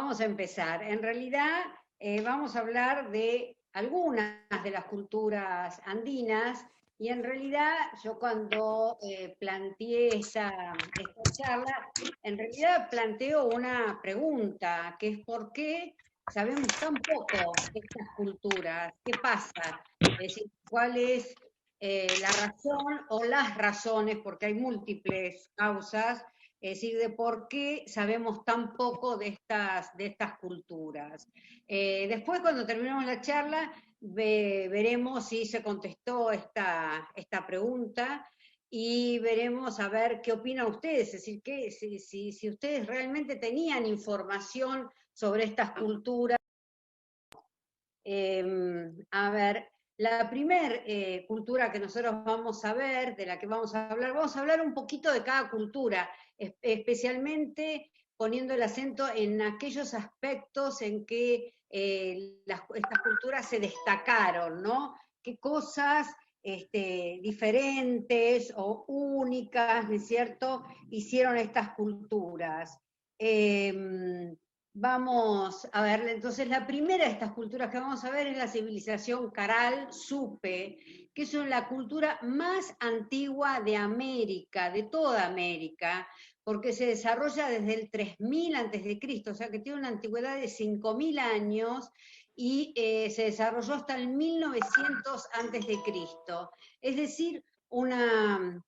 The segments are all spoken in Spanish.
vamos a empezar. En realidad vamos a hablar de algunas de las culturas andinas y en realidad yo cuando planteé esta charla, en realidad planteo una pregunta, que es ¿por qué sabemos tan poco de estas culturas? ¿Qué pasa? Es decir, ¿cuál es la razón o las razones? Porque hay múltiples causas, es decir, de por qué sabemos tan poco de estas culturas. Después, cuando terminemos la charla, veremos si se contestó esta pregunta y veremos a ver qué opinan ustedes, es decir, si ustedes realmente tenían información sobre estas culturas. A ver, la primer cultura que nosotros vamos a ver, de la que vamos a hablar un poquito de cada cultura, especialmente poniendo el acento en aquellos aspectos en que estas culturas se destacaron, ¿no? Qué cosas diferentes o únicas, ¿no es cierto?, hicieron estas culturas. Vamos a ver, entonces la primera de estas culturas que vamos a ver es la civilización Caral Supe, que es la cultura más antigua de América, de toda América, porque se desarrolla desde el 3000 a.C., o sea que tiene una antigüedad de 5000 años y se desarrolló hasta el 1900 a.C. Es decir, una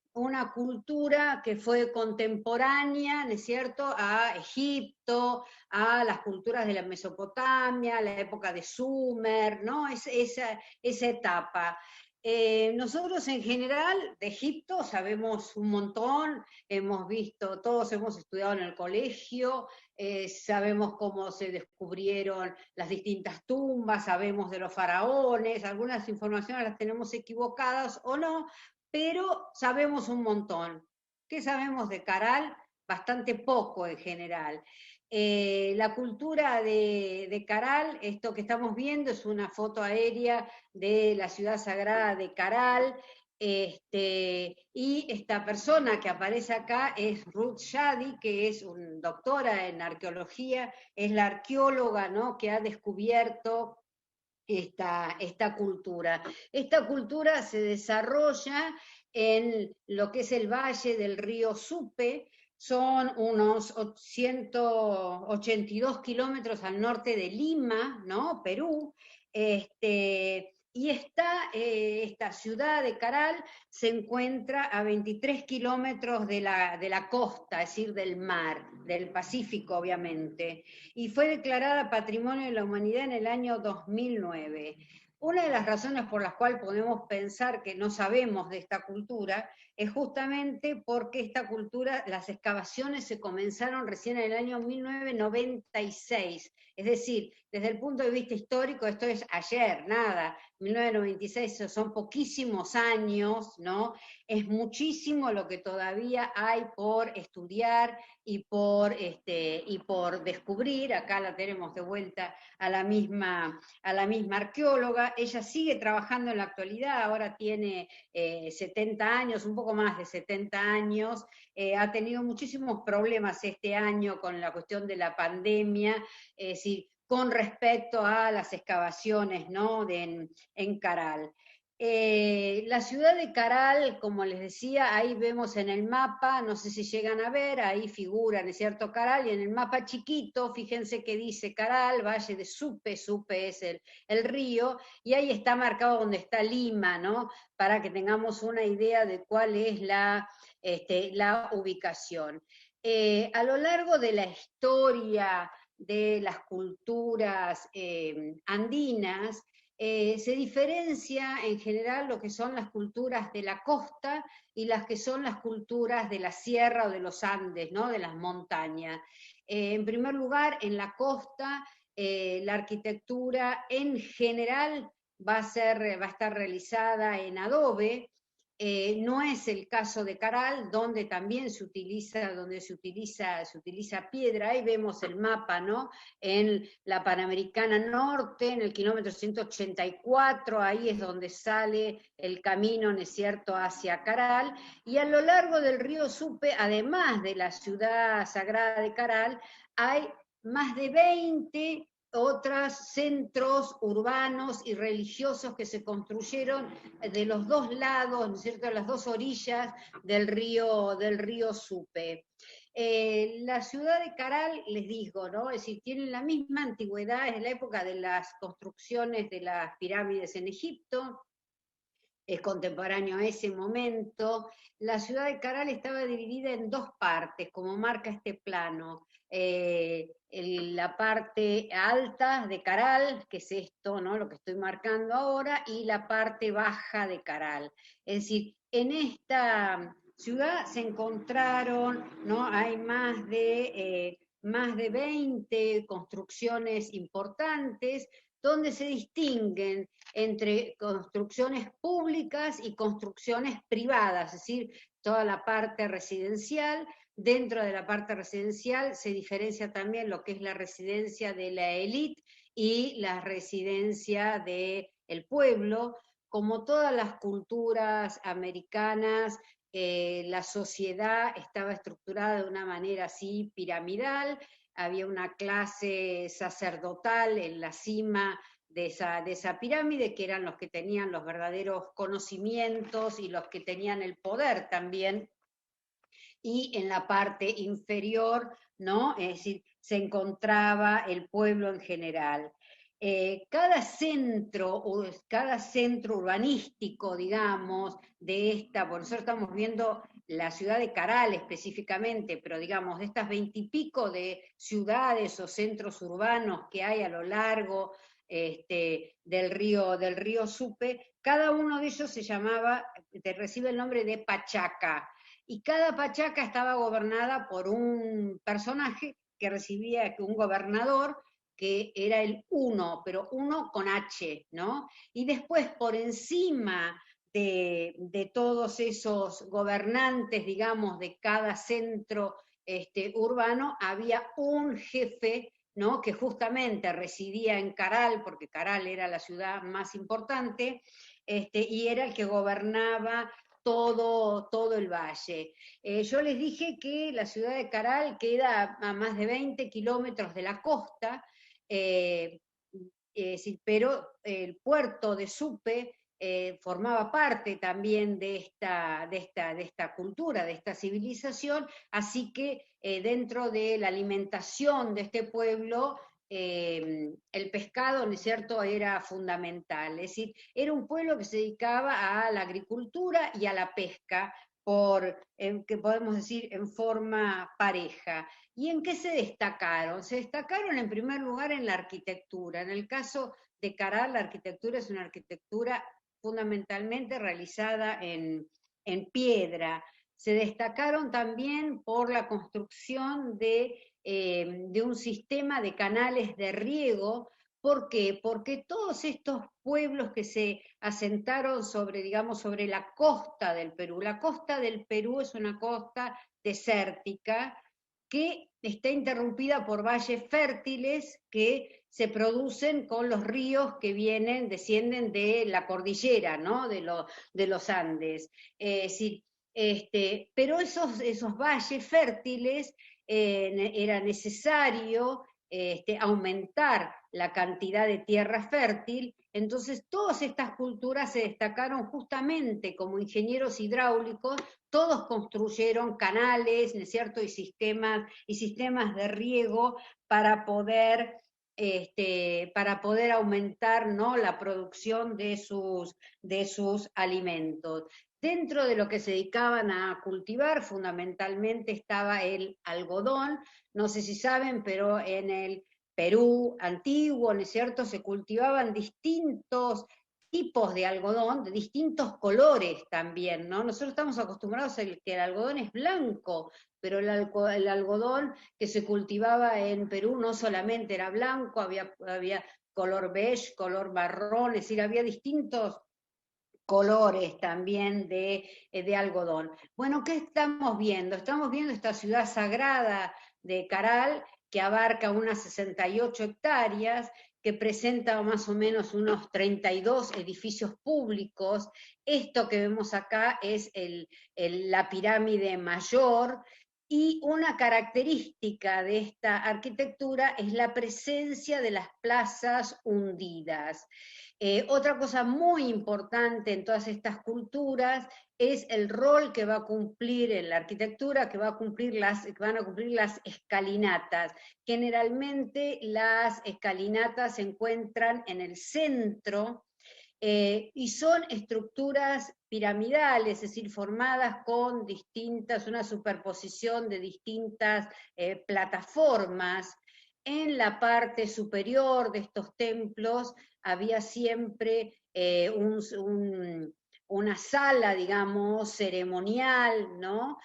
cultura que fue contemporánea, ¿no es cierto?, a Egipto, a las culturas de la Mesopotamia, la época de Sumer, ¿no? Esa etapa. Nosotros en general de Egipto sabemos un montón, hemos visto, todos hemos estudiado en el colegio, sabemos cómo se descubrieron las distintas tumbas, sabemos de los faraones, algunas informaciones las tenemos equivocadas o no, pero sabemos un montón. ¿Qué sabemos de Caral? Bastante poco en general. La cultura de Caral, esto que estamos viendo es una foto aérea de la ciudad sagrada de Caral, y esta persona que aparece acá es Ruth Shadi, que es una doctora en arqueología, es la arqueóloga, ¿no?, que ha descubierto esta cultura. Esta cultura se desarrolla en lo que es el valle del río Supe, son unos 182 kilómetros al norte de Lima, ¿no?, Perú, y esta ciudad de Caral se encuentra a 23 kilómetros de la costa, es decir, del mar, del Pacífico, obviamente, y fue declarada Patrimonio de la Humanidad en el año 2009. Una de las razones por las cuales podemos pensar que no sabemos de esta cultura es justamente porque esta cultura, las excavaciones se comenzaron recién en el año 1996, es decir, desde el punto de vista histórico esto es ayer, nada, 1996 son poquísimos años, ¿no? Es muchísimo lo que todavía hay por estudiar y por descubrir. Acá la tenemos de vuelta a la misma arqueóloga. Ella sigue trabajando en la actualidad, ahora tiene 70 años, un poco más de 70 años, ha tenido muchísimos problemas este año con la cuestión de la pandemia, con respecto a las excavaciones, ¿no?, en Caral. La ciudad de Caral, como les decía, ahí vemos en el mapa, no sé si llegan a ver, ahí figura, ¿no es cierto?, Caral, y en el mapa chiquito, fíjense que dice Caral, Valle de Supe, Supe es el río, y ahí está marcado donde está Lima, ¿no?, para que tengamos una idea de cuál es la ubicación. A lo largo de la historia de las culturas andinas, se diferencia en general lo que son las culturas de la costa y las que son las culturas de la sierra o de los Andes, ¿no?, de las montañas. En primer lugar, en la costa, la arquitectura en general va a estar realizada en adobe. No es el caso de Caral, donde también se utiliza piedra. Ahí vemos el mapa, ¿no?, en la Panamericana Norte, en el kilómetro 184, ahí es donde sale el camino, ¿no es cierto?, hacia Caral, y a lo largo del río Supe, además de la ciudad sagrada de Caral, hay más de 20 otros centros urbanos y religiosos que se construyeron de los dos lados, ¿no es cierto?, las dos orillas del río Supe. La ciudad de Caral, les digo, ¿no? Es decir, tienen la misma antigüedad, es la época de las construcciones de las pirámides en Egipto, es contemporáneo a ese momento. La ciudad de Caral estaba dividida en dos partes, como marca este plano. La parte alta de Caral, que es esto, ¿no?, lo que estoy marcando ahora, y la parte baja de Caral. Es decir, en esta ciudad se encontraron, ¿no?, hay más de 20 construcciones importantes, donde se distinguen entre construcciones públicas y construcciones privadas, es decir, toda la parte residencial. Dentro de la parte residencial se diferencia también lo que es la residencia de la élite y la residencia del pueblo. Como todas las culturas americanas, la sociedad estaba estructurada de una manera así piramidal, había una clase sacerdotal en la cima de esa pirámide, que eran los que tenían los verdaderos conocimientos y los que tenían el poder también, y en la parte inferior, ¿no?, es decir, se encontraba el pueblo en general. Cada centro urbanístico, digamos, de esta, por nosotros estamos viendo la ciudad de Caral específicamente, pero digamos, de estas 20 y pico de ciudades o centros urbanos que hay a lo largo del río Supe, cada uno de ellos recibe el nombre de Pachaca, y cada pachaca estaba gobernada por un personaje que recibía, un gobernador, que era el uno, pero uno con H, ¿no? Y después, por encima de todos esos gobernantes, digamos, de cada centro urbano, había un jefe, ¿no?, que justamente residía en Caral, porque Caral era la ciudad más importante, y era el que gobernaba todo el valle. Yo les dije que la ciudad de Caral queda a más de 20 kilómetros de la costa, pero el puerto de Supe formaba parte también de esta cultura, de esta civilización, así que dentro de la alimentación de este pueblo, el pescado, ¿no es cierto?, era fundamental. Es decir, era un pueblo que se dedicaba a la agricultura y a la pesca, que podemos decir en forma pareja. ¿Y en qué se destacaron? Se destacaron en primer lugar en la arquitectura. En el caso de Caral, la arquitectura es una arquitectura fundamentalmente realizada en piedra. Se destacaron también por la construcción de un sistema de canales de riego. ¿Por qué? Porque todos estos pueblos que se asentaron digamos, sobre la costa del Perú. La costa del Perú es una costa desértica que está interrumpida por valles fértiles que se producen con los ríos que descienden de la cordillera, ¿no?, de los Andes. Sí, pero esos valles fértiles era necesario aumentar la cantidad de tierra fértil. Entonces todas estas culturas se destacaron justamente como ingenieros hidráulicos, todos construyeron canales, ¿no es cierto?, y sistemas de riego para poder aumentar, ¿no?, la producción de sus alimentos. Dentro de lo que se dedicaban a cultivar, fundamentalmente estaba el algodón. No sé si saben, pero en el Perú antiguo, ¿no es cierto?, se cultivaban distintos tipos de algodón, de distintos colores también, ¿no? Nosotros estamos acostumbrados a que el algodón es blanco, pero el algodón que se cultivaba en Perú no solamente era blanco, había color beige, color marrón, es decir, había distintos colores también de algodón. Bueno, ¿qué estamos viendo? Estamos viendo esta ciudad sagrada de Caral, que abarca unas 68 hectáreas, que presenta más o menos unos 32 edificios públicos. Esto que vemos acá es la pirámide mayor, Y una característica de esta arquitectura es la presencia de las plazas hundidas. Otra cosa muy importante en todas estas culturas es el rol que va a cumplir en la arquitectura, que van a cumplir las escalinatas. Generalmente las escalinatas se encuentran en el centro y son estructuras piramidales, es decir, formadas con una superposición de distintas plataformas. En la parte superior de estos templos había siempre una sala, digamos, ceremonial, ¿no?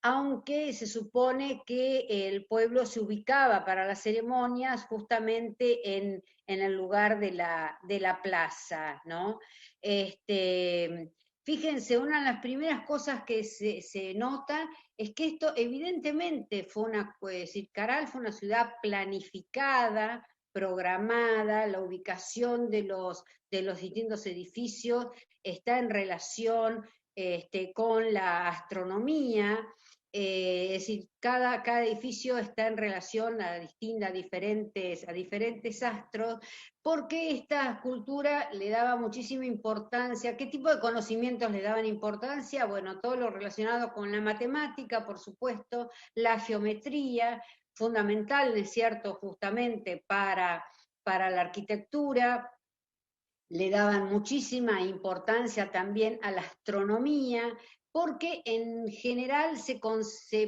Aunque se supone que el pueblo se ubicaba para las ceremonias justamente en el lugar de la plaza, ¿no? Fíjense, una de las primeras cosas que se nota es que esto evidentemente es decir, Caral fue una ciudad planificada, programada, la ubicación de los distintos edificios está en relación con la astronomía, es decir, cada edificio está en relación a diferentes astros, porque esta cultura le daba muchísima importancia. ¿Qué tipo de conocimientos le daban importancia? Bueno, todo lo relacionado con la matemática, por supuesto, la geometría, fundamental, ¿es cierto?, justamente para la arquitectura. Le daban muchísima importancia también a la astronomía, porque en general se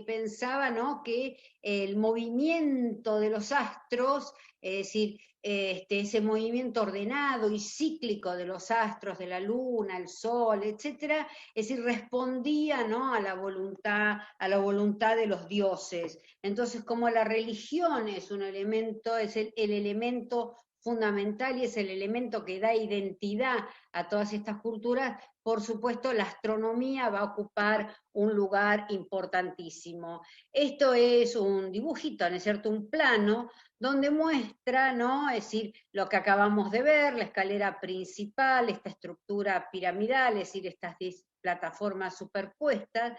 pensaba, ¿no?, que el movimiento de los astros, es decir, ese movimiento ordenado y cíclico de los astros, de la luna, el sol, etcétera, es decir, respondía, ¿no?, a la voluntad de los dioses. Entonces, como la religión es un elemento, es el elemento fundamental y es el elemento que da identidad a todas estas culturas, por supuesto la astronomía va a ocupar un lugar importantísimo. Esto es un dibujito, ¿no es cierto?, un plano donde muestra, ¿no?, es decir, lo que acabamos de ver, la escalera principal, esta estructura piramidal, es decir, estas plataformas superpuestas.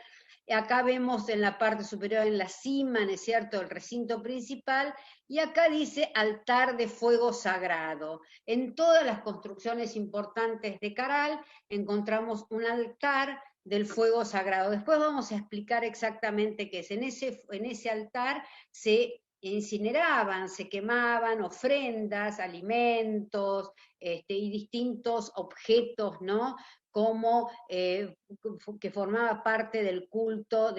Acá vemos en la parte superior, en la cima, ¿no es cierto?, el recinto principal, y acá dice altar de fuego sagrado. En todas las construcciones importantes de Caral encontramos un altar del fuego sagrado. Después vamos a explicar exactamente qué es. En ese altar se incineraban, se quemaban ofrendas, alimentos, y distintos objetos, ¿no?, como que formaba parte del culto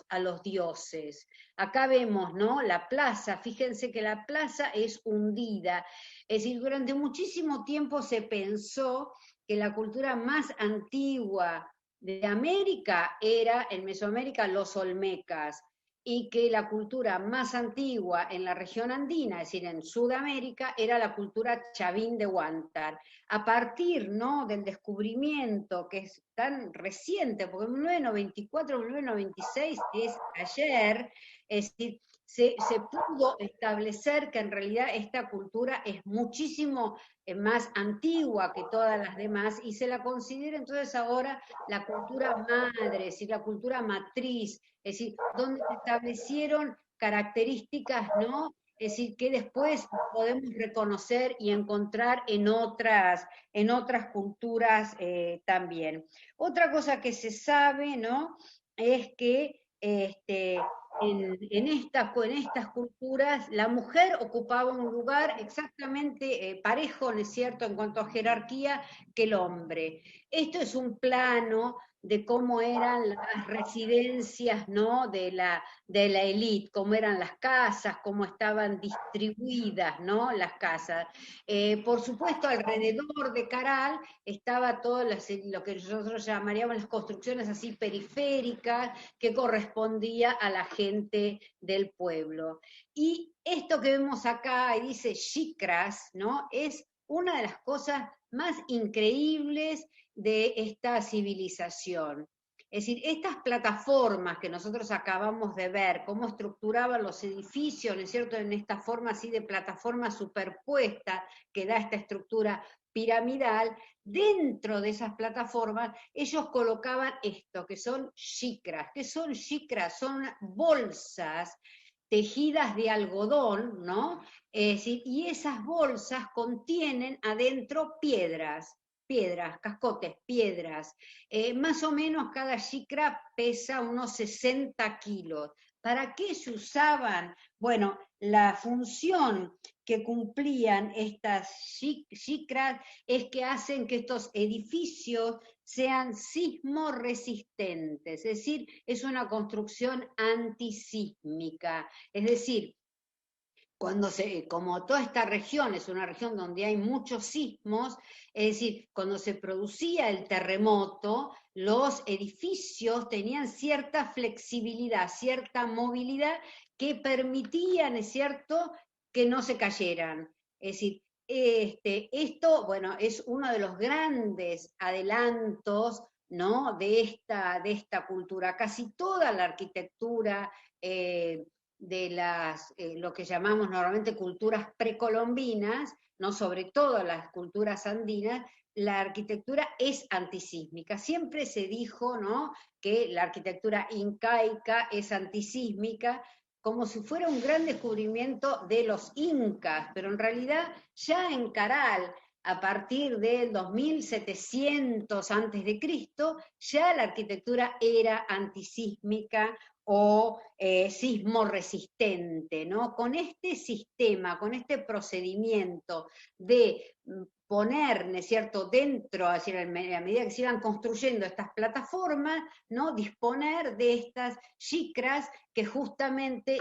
a los dioses. Acá vemos, ¿no?, la plaza. Fíjense que la plaza es hundida. Es decir, durante muchísimo tiempo se pensó que la cultura más antigua de América era, en Mesoamérica, los olmecas, y que la cultura más antigua en la región andina, es decir, en Sudamérica, era la cultura chavín de Huántar. A partir, ¿no?, del descubrimiento, que es tan reciente, porque en 1994, 1996 es ayer, es decir, se pudo establecer que en realidad esta cultura es muchísimo más antigua que todas las demás y se la considera entonces ahora la cultura madre, es decir, la cultura matriz, es decir, donde se establecieron características, ¿no?, es decir, que después podemos reconocer y encontrar en otras culturas también. Otra cosa que se sabe, ¿no?, es que en estas culturas la mujer ocupaba un lugar exactamente parejo, ¿no es cierto?, en cuanto a jerarquía que el hombre. Esto es un plano de cómo eran las residencias, ¿no?, de la élite, cómo eran las casas, cómo estaban distribuidas, ¿no?, las casas. Por supuesto, alrededor de Caral estaba todo lo que nosotros llamaríamos las construcciones así periféricas, que correspondía a la gente del pueblo. Y esto que vemos acá, y dice Shikras, ¿no?, es una de las cosas más increíbles de esta civilización. Es decir, estas plataformas que nosotros acabamos de ver, cómo estructuraban los edificios, ¿no es cierto?, en esta forma así de plataforma superpuesta que da esta estructura piramidal, dentro de esas plataformas ellos colocaban esto, que son shikras. ¿Qué son shikras? Son bolsas tejidas de algodón, ¿no? Es decir, y esas bolsas contienen adentro piedras, cascotes, piedras. Más o menos cada shikra pesa unos 60 kilos. ¿Para qué se usaban? Bueno, la función que cumplían estas shikras es que hacen que estos edificios sean sismo resistentes, es decir, es una construcción antisísmica. Es decir, como toda esta región es una región donde hay muchos sismos, es decir, cuando se producía el terremoto, los edificios tenían cierta flexibilidad, cierta movilidad que permitían, es cierto, que no se cayeran. Es decir, esto, bueno, es uno de los grandes adelantos, ¿no? de esta cultura. Casi toda la arquitectura de lo que llamamos normalmente culturas precolombinas, ¿no? Sobre todo las culturas andinas, la arquitectura es antisísmica. Siempre se dijo, ¿no?, que la arquitectura incaica es antisísmica, como si fuera un gran descubrimiento de los incas, pero en realidad ya en Caral, a partir del 2700 a.C., ya la arquitectura era antisísmica o sismo resistente, ¿no? Con este sistema, con este procedimiento de poner, ¿no es cierto?, dentro, es decir, a medida que se iban construyendo estas plataformas, ¿no?, disponer de estas shikras que justamente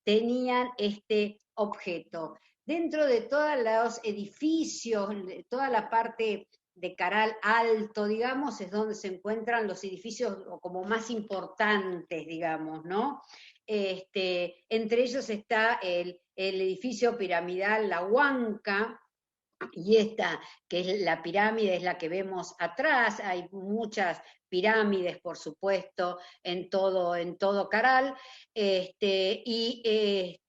tenían este objeto. Dentro de todos los edificios, toda la parte de Caral Alto, digamos, es donde se encuentran los edificios como más importantes, digamos, ¿no? Entre ellos está el edificio piramidal La Huanca, y esta, que es la pirámide, es la que vemos atrás. Hay muchas pirámides, por supuesto, en todo Caral, y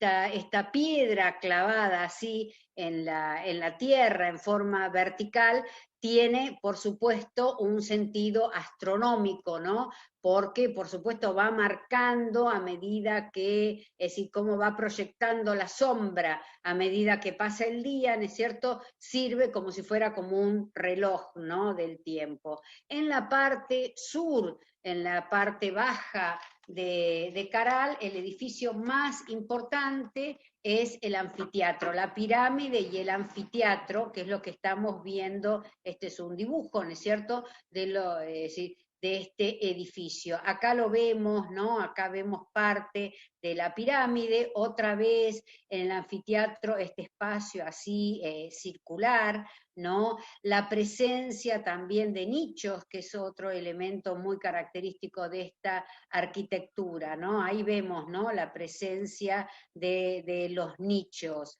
esta piedra clavada así en la tierra en forma vertical tiene, por supuesto, un sentido astronómico, ¿no? Porque, por supuesto, va marcando a medida que, es decir, cómo va proyectando la sombra a medida que pasa el día, ¿no es cierto?, sirve como si fuera como un reloj, ¿no?, del tiempo. En la parte sur, en la parte baja de Caral, el edificio más importante es el anfiteatro, la pirámide y el anfiteatro, que es lo que estamos viendo. Este es un dibujo, ¿no es cierto?, de este edificio. Acá lo vemos, ¿no? Acá vemos parte de la pirámide, otra vez en el anfiteatro este espacio así circular, ¿no? La presencia también de nichos, que es otro elemento muy característico de esta arquitectura, ¿no? Ahí vemos, ¿no?, la presencia de los nichos.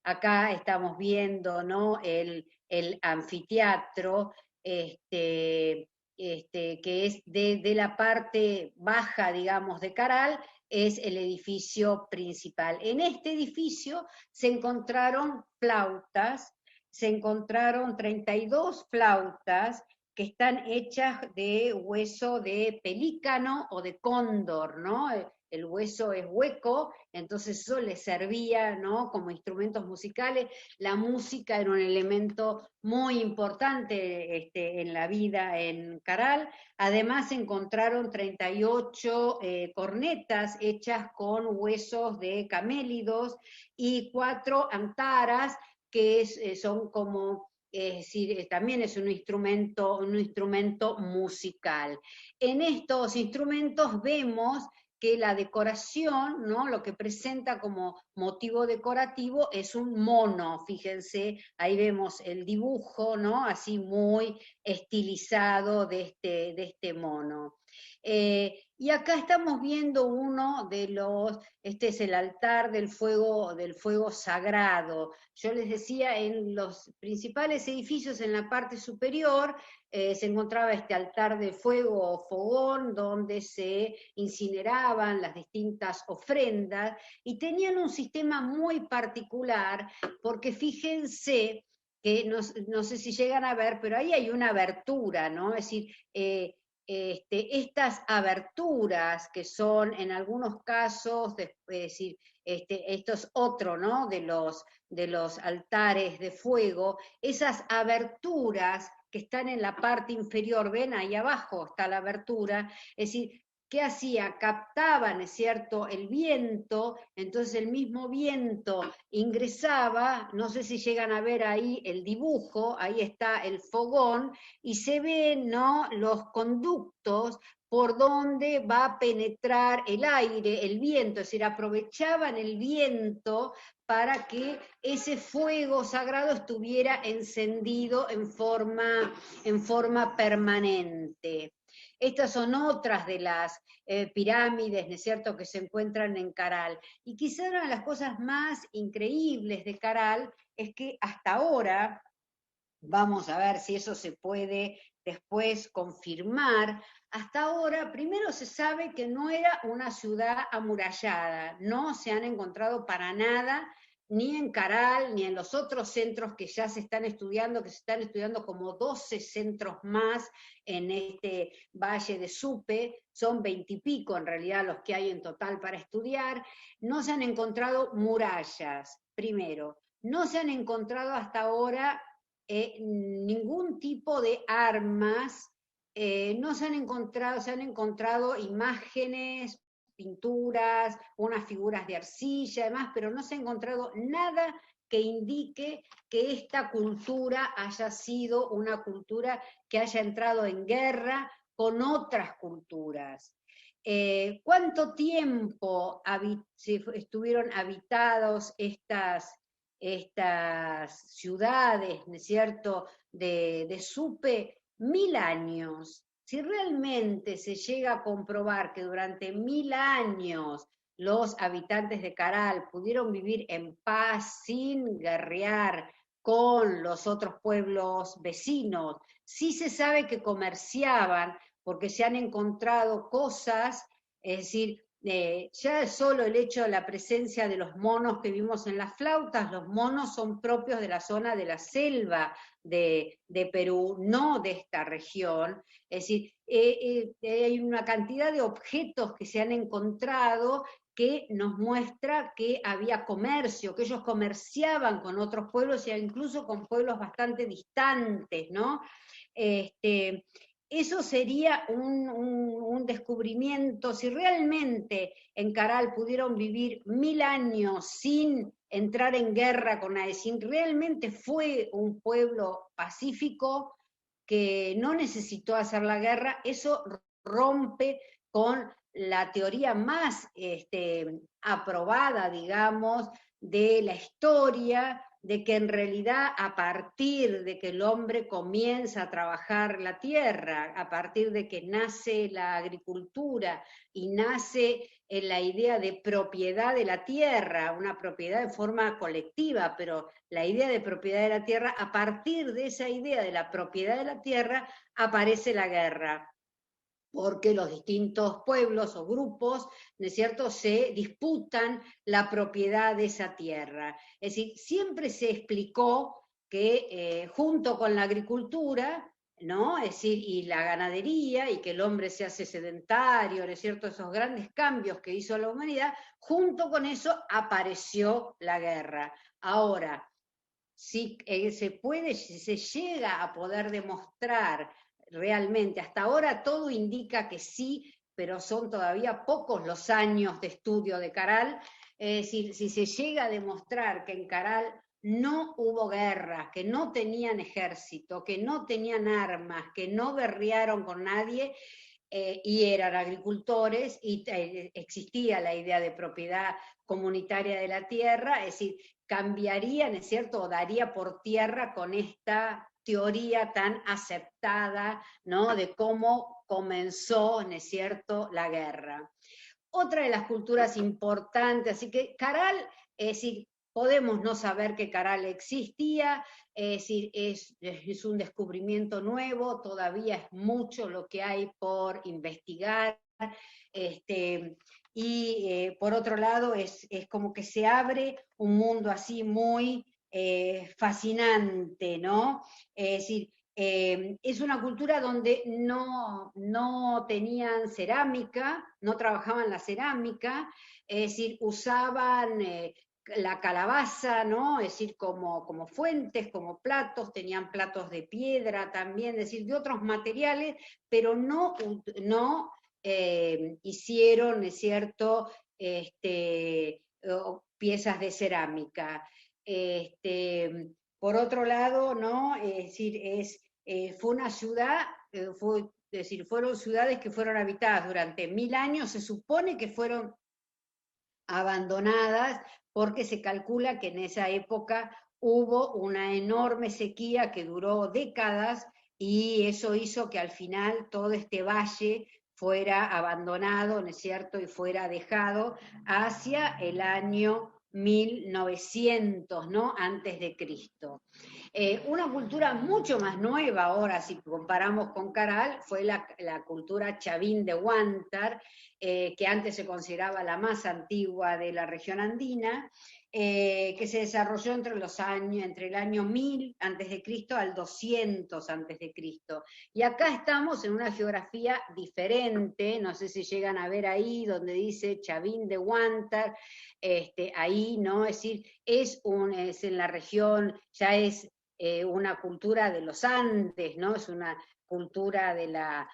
Acá estamos viendo, ¿no?, el anfiteatro, que es de la parte baja, digamos, de Caral, es el edificio principal. En este edificio se encontraron flautas, se encontraron 32 flautas que están hechas de hueso de pelícano o de cóndor, ¿no? El hueso es hueco, entonces eso les servía, ¿no?, como instrumentos musicales. La música era un elemento muy importante en la vida en Caral. Además encontraron 38 cornetas hechas con huesos de camélidos y 4 antaras que son como, es decir, también es un instrumento musical. En estos instrumentos vemos que la decoración, ¿no?, lo que presenta como motivo decorativo es un mono. Fíjense, ahí vemos el dibujo, ¿no?, así muy estilizado de este mono. Y acá estamos viendo uno de los, este es el altar del fuego sagrado. Yo les decía, en los principales edificios en la parte superior se encontraba este altar de fuego o fogón donde se incineraban las distintas ofrendas y tenían un sistema muy particular porque fíjense que no sé si llegan a ver, pero ahí hay una abertura, ¿no? Es decir, estas aberturas que son en algunos casos, es decir, esto es otro, ¿no? De los altares de fuego, esas aberturas que están en la parte inferior, ven ahí abajo está la abertura, es decir, ¿qué hacía? Captaban, ¿es cierto?, el viento, entonces el mismo viento ingresaba, no sé si llegan a ver ahí el dibujo, ahí está el fogón, y se ven, ¿no?, los conductos por donde va a penetrar el aire, el viento, es decir, aprovechaban el viento para que ese fuego sagrado estuviera encendido en forma permanente. Estas son otras de las pirámides, ¿no es cierto?, que se encuentran en Caral. Y quizá una de las cosas más increíbles de Caral es que hasta ahora, vamos a ver si eso se puede después confirmar. Hasta ahora, primero se sabe que no era una ciudad amurallada, no se han encontrado para nada, ni en Caral, ni en los otros centros que ya se están estudiando, que se están estudiando como 12 centros más en este Valle de Supe, son 20 y pico en realidad los que hay en total para estudiar, no se han encontrado murallas, primero, no se han encontrado hasta ahora ningún tipo de armas, no se han encontrado imágenes, pinturas, unas figuras de arcilla, además, pero no se ha encontrado nada que indique que esta cultura haya sido una cultura que haya entrado en guerra con otras culturas. ¿Cuánto tiempo estuvieron habitados estas ciudades, ¿no es cierto?, de Supe? 1000 años. Si realmente se llega a comprobar que durante 1000 años los habitantes de Caral pudieron vivir en paz, sin guerrear con los otros pueblos vecinos, sí se sabe que comerciaban, porque se han encontrado cosas, es decir, ya solo el hecho de la presencia de los monos que vimos en las flautas, los monos son propios de la zona de la selva de Perú, no de esta región. Es decir, hay una cantidad de objetos que se han encontrado que nos muestra que había comercio, que ellos comerciaban con otros pueblos e incluso con pueblos bastante distantes, ¿no? Eso sería un descubrimiento. Si realmente en Caral pudieron vivir 1000 años sin entrar en guerra con nadie, si realmente fue un pueblo pacífico que no necesitó hacer la guerra, eso rompe con la teoría más aprobada, digamos, de la historia, de que en realidad a partir de que el hombre comienza a trabajar la tierra, a partir de que nace la agricultura y nace en la idea de propiedad de la tierra, una propiedad de forma colectiva, pero la idea de propiedad de la tierra, a partir de esa idea de la propiedad de la tierra, aparece la guerra, porque los distintos pueblos o grupos, ¿no es cierto?, se disputan la propiedad de esa tierra. Es decir, siempre se explicó que junto con la agricultura, ¿no?, es decir, y la ganadería, y que el hombre se hace sedentario, ¿no es cierto?, esos grandes cambios que hizo la humanidad, junto con eso apareció la guerra. Ahora, si se llega a poder demostrar realmente, hasta ahora todo indica que sí, pero son todavía pocos los años de estudio de Caral, es decir, si se llega a demostrar que en Caral no hubo guerra, que no tenían ejército, que no tenían armas, que no guerrearon con nadie, y eran agricultores, y existía la idea de propiedad comunitaria de la tierra, es decir, cambiaría, ¿no es cierto?, o daría por tierra con esta teoría tan aceptada, ¿no?, de cómo comenzó, ¿no es cierto?, la guerra. Otra de las culturas importantes, así que Caral, es decir, podemos no saber que Caral existía, es decir, es un descubrimiento nuevo, todavía es mucho lo que hay por investigar, y por otro lado es como que se abre un mundo así muy fascinante, ¿no? Es decir, es una cultura donde no tenían cerámica, no trabajaban la cerámica, es decir, usaban la calabaza, ¿no? Es decir, como fuentes, como platos, tenían platos de piedra también, es decir, de otros materiales, pero no hicieron, ¿es cierto?, piezas de cerámica. Por otro lado, ¿no? Es decir, fue una ciudad, es decir, fueron ciudades que fueron habitadas durante 1000 años, se supone que fueron abandonadas porque se calcula que en esa época hubo una enorme sequía que duró décadas y eso hizo que al final todo este valle fuera abandonado, ¿no es cierto?, y fuera dejado hacia el año 1900, ¿no?, antes de Cristo. Una cultura mucho más nueva ahora, si comparamos con Caral, fue la cultura chavín de Huántar, que antes se consideraba la más antigua de la región andina, que se desarrolló entre el año 1000 antes de Cristo al 200 antes de Cristo. Y acá estamos en una geografía diferente, no sé si llegan a ver ahí donde dice Chavín de Huántar, ahí, ¿no? Es decir, es en la región, ya es una cultura de los Andes, ¿no? Es una cultura de la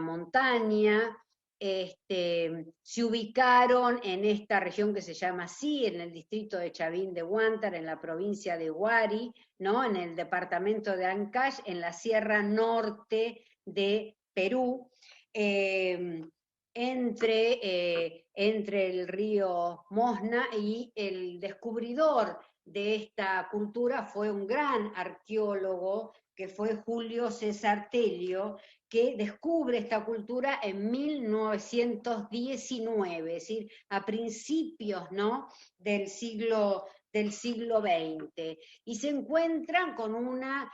montaña. Se ubicaron en esta región que se llama así, en el distrito de Chavín de Huántar, en la provincia de Huari, ¿no?, en el departamento de Ancash, en la sierra norte de Perú, entre el río Mosna, y el descubridor de esta cultura fue un gran arqueólogo que fue Julio César Telio, que descubre esta cultura en 1919, es decir, a principios, ¿no?, del siglo XX, y se encuentran con una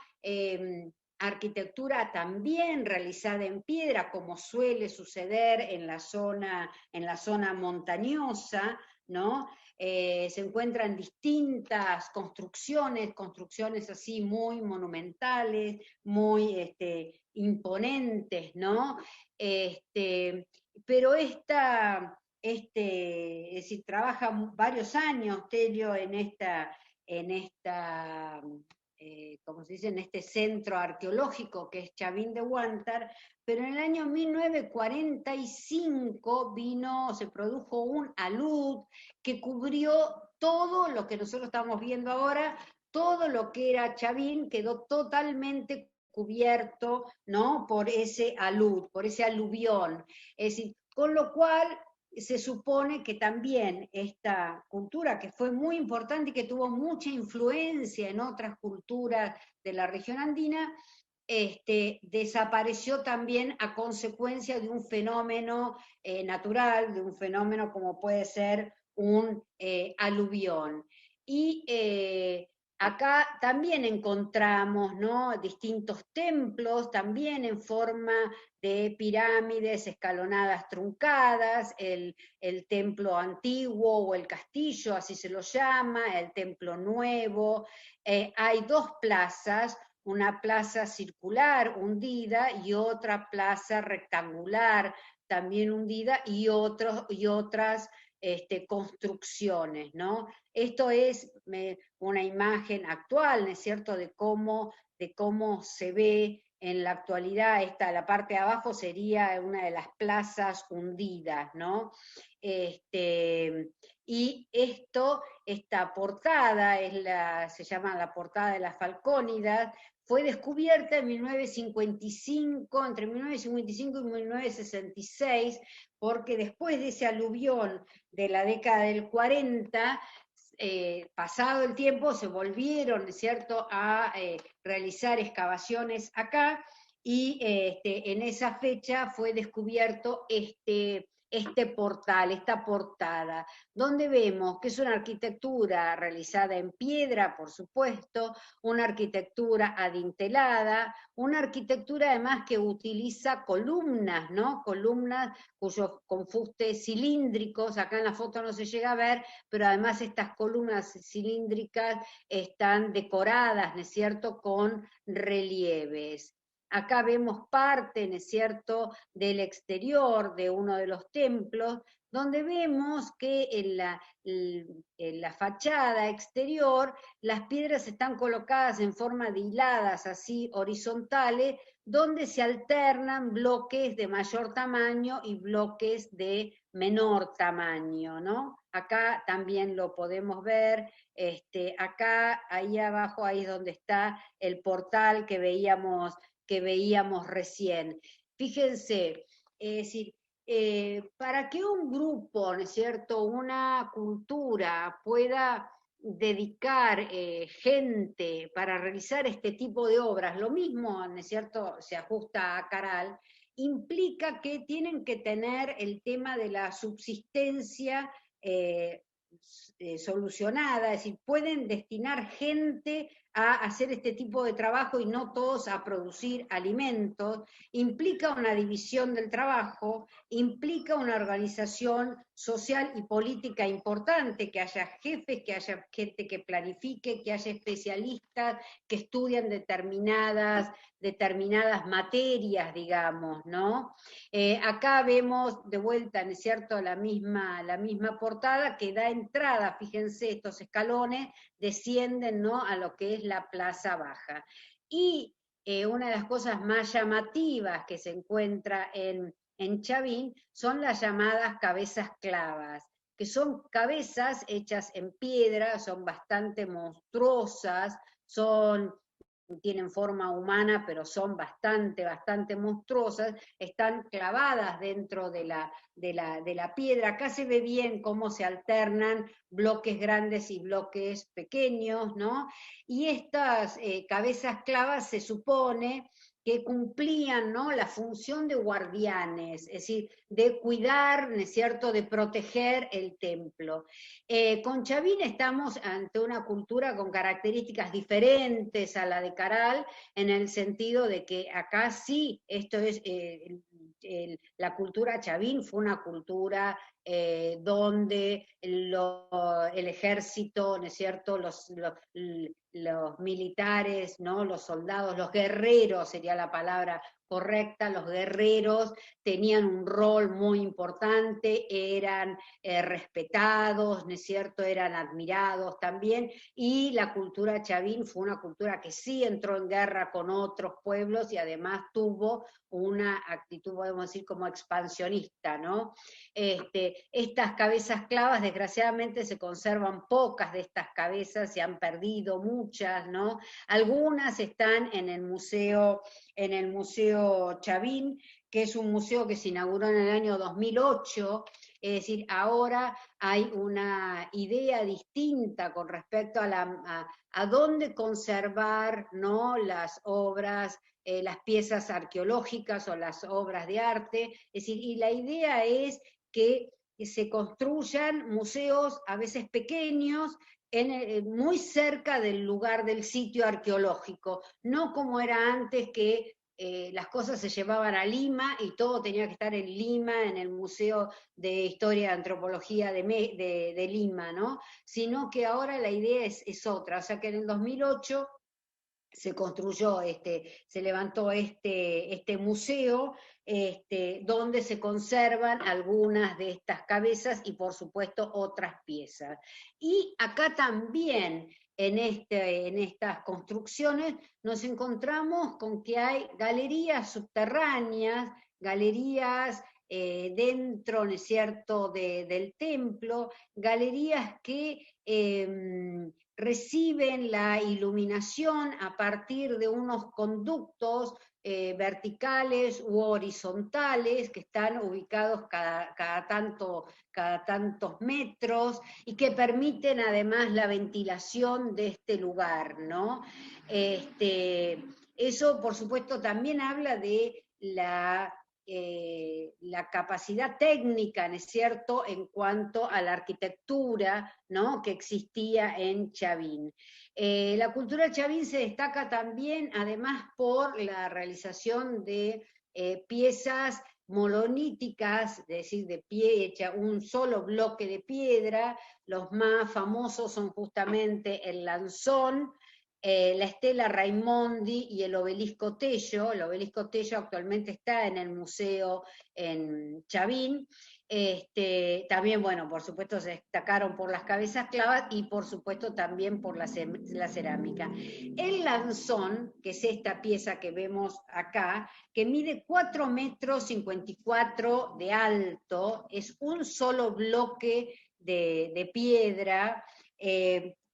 arquitectura también realizada en piedra, como suele suceder en la zona montañosa, ¿no? Se encuentran distintas construcciones así muy monumentales, muy imponentes, ¿no? Pero es decir, trabaja varios años Telio en como se dice, en este centro arqueológico que es Chavín de Huántar, pero en el año 1945 se produjo un alud que cubrió todo lo que nosotros estamos viendo ahora, todo lo que era Chavín quedó totalmente cubierto, ¿no?, por ese alud, por ese aluvión. Es decir, con lo cual se supone que también esta cultura, que fue muy importante y que tuvo mucha influencia en otras culturas de la región andina, desapareció también a consecuencia de un fenómeno natural, de un fenómeno como puede ser un aluvión. Y acá también encontramos, ¿no?, distintos templos, también en forma de pirámides escalonadas truncadas, el templo antiguo o el castillo, así se lo llama, el templo nuevo. Hay dos plazas, una plaza circular hundida y otra plaza rectangular también hundida, y otras construcciones, ¿no? Esto es una imagen actual, ¿no es cierto?, de cómo se ve en la actualidad. La parte de abajo sería una de las plazas hundidas, ¿no? Y esta portada se llama la portada de las Falcónidas, fue descubierta en 1955, entre 1955 y 1966, porque después de ese aluvión de la década del 40, pasado el tiempo, se volvieron, ¿cierto?, a realizar excavaciones acá, y en esa fecha fue descubierto este portal, esta portada, donde vemos que es una arquitectura realizada en piedra, por supuesto, una arquitectura adintelada, una arquitectura además que utiliza columnas, ¿no? Columnas cuyos confustes cilíndricos, acá en la foto no se llega a ver, pero además estas columnas cilíndricas están decoradas, ¿no es cierto?, con relieves. Acá vemos parte, ¿no es cierto?, del exterior de uno de los templos, donde vemos que en la fachada exterior las piedras están colocadas en forma de hiladas, así horizontales, donde se alternan bloques de mayor tamaño y bloques de menor tamaño, ¿no? Acá también lo podemos ver, acá, ahí abajo, ahí es donde está el portal que veíamos recién. Fíjense, es decir, para que un grupo, ¿no es cierto?, una cultura pueda dedicar gente para realizar este tipo de obras, lo mismo, ¿no es cierto?, se ajusta a Caral, implica que tienen que tener el tema de la subsistencia solucionada, es decir, pueden destinar gente a hacer este tipo de trabajo y no todos a producir alimentos, implica una división del trabajo, implica una organización social y política importante, que haya jefes, que haya gente que planifique, que haya especialistas que estudian determinadas materias, digamos, ¿no? Acá vemos de vuelta, ¿no es cierto?, la misma portada que da entrada, fíjense, estos escalones descienden, ¿no?, a lo que es la Plaza Baja. Y una de las cosas más llamativas que se encuentra en Chavín son las llamadas cabezas clavas, que son cabezas hechas en piedra, son bastante monstruosas, tienen forma humana, pero son bastante monstruosas, están clavadas dentro de la piedra. Acá se ve bien cómo se alternan bloques grandes y bloques pequeños, ¿no? Y estas cabezas clavas se supone que cumplían, ¿no?, la función de guardianes, es decir, de cuidar, ¿no es cierto?, de proteger el templo. Con Chavín estamos ante una cultura con características diferentes a la de Caral, en el sentido de que acá sí, esto es, la cultura Chavín fue una cultura donde el ejército, ¿no es cierto?, los militares, ¿no?, los soldados, los guerreros sería la palabra correcta, los guerreros tenían un rol muy importante, eran respetados, ¿no es cierto?, eran admirados también, y la cultura Chavín fue una cultura que sí entró en guerra con otros pueblos y además tuvo una actitud, podemos decir, como expansionista, ¿no? Estas cabezas clavas, desgraciadamente, se conservan pocas de estas cabezas, se han perdido muchas, ¿no? Algunas están en el Museo Chavín, que es un museo que se inauguró en el año 2008, es decir, ahora hay una idea distinta con respecto a dónde conservar, ¿no?, las obras, las piezas arqueológicas o las obras de arte, es decir, y la idea es que se construyan museos a veces pequeños, muy cerca del lugar del sitio arqueológico, no como era antes que las cosas se llevaban a Lima y todo tenía que estar en Lima, en el Museo de Historia y Antropología de Lima, ¿no? Sino que ahora la idea es otra, o sea que en el 2008 se construyó, se levantó este museo, donde se conservan algunas de estas cabezas y por supuesto otras piezas. Y acá también en estas construcciones nos encontramos con que hay galerías subterráneas, galerías dentro, ¿no es cierto?, del templo, galerías que reciben la iluminación a partir de unos conductos verticales u horizontales que están ubicados cada tantos metros y que permiten además la ventilación de este lugar, ¿no? Eso, por supuesto, también habla de la capacidad técnica, ¿no es cierto?, en cuanto a la arquitectura, ¿no?, que existía en Chavín. La cultura de Chavín se destaca también, además, por la realización de piezas moloníticas, es decir, de pie, hecha un solo bloque de piedra. Los más famosos son justamente el Lanzón, la Estela Raimondi y el Obelisco Tello. El Obelisco Tello actualmente está en el museo en Chavín. También, bueno, por supuesto se destacaron por las cabezas clavas y por supuesto también por la cerámica. El lanzón, que es esta pieza que vemos acá, que mide 4 metros 54 de alto, es un solo bloque de piedra.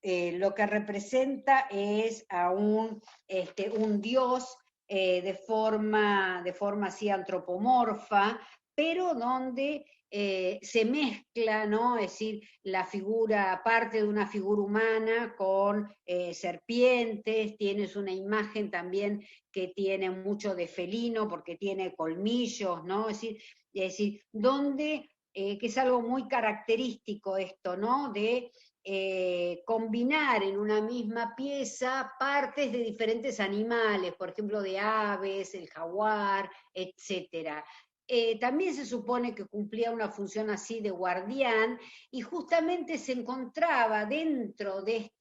Lo que representa es a un dios de forma así antropomorfa, pero donde se mezcla, ¿no? Es decir, la figura, parte de una figura humana con serpientes, tienes una imagen también que tiene mucho de felino porque tiene colmillos, ¿no? Es decir, donde, que es algo muy característico esto, ¿no? De combinar en una misma pieza partes de diferentes animales, por ejemplo, de aves, el jaguar, etcétera. También se supone que cumplía una función así de guardián y justamente se encontraba dentro de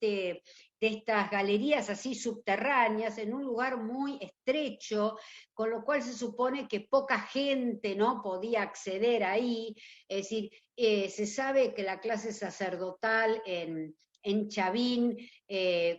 estas galerías así subterráneas, en un lugar muy estrecho, con lo cual se supone que poca gente, ¿no?, podía acceder ahí. Es decir, se sabe que la clase sacerdotal en Chavín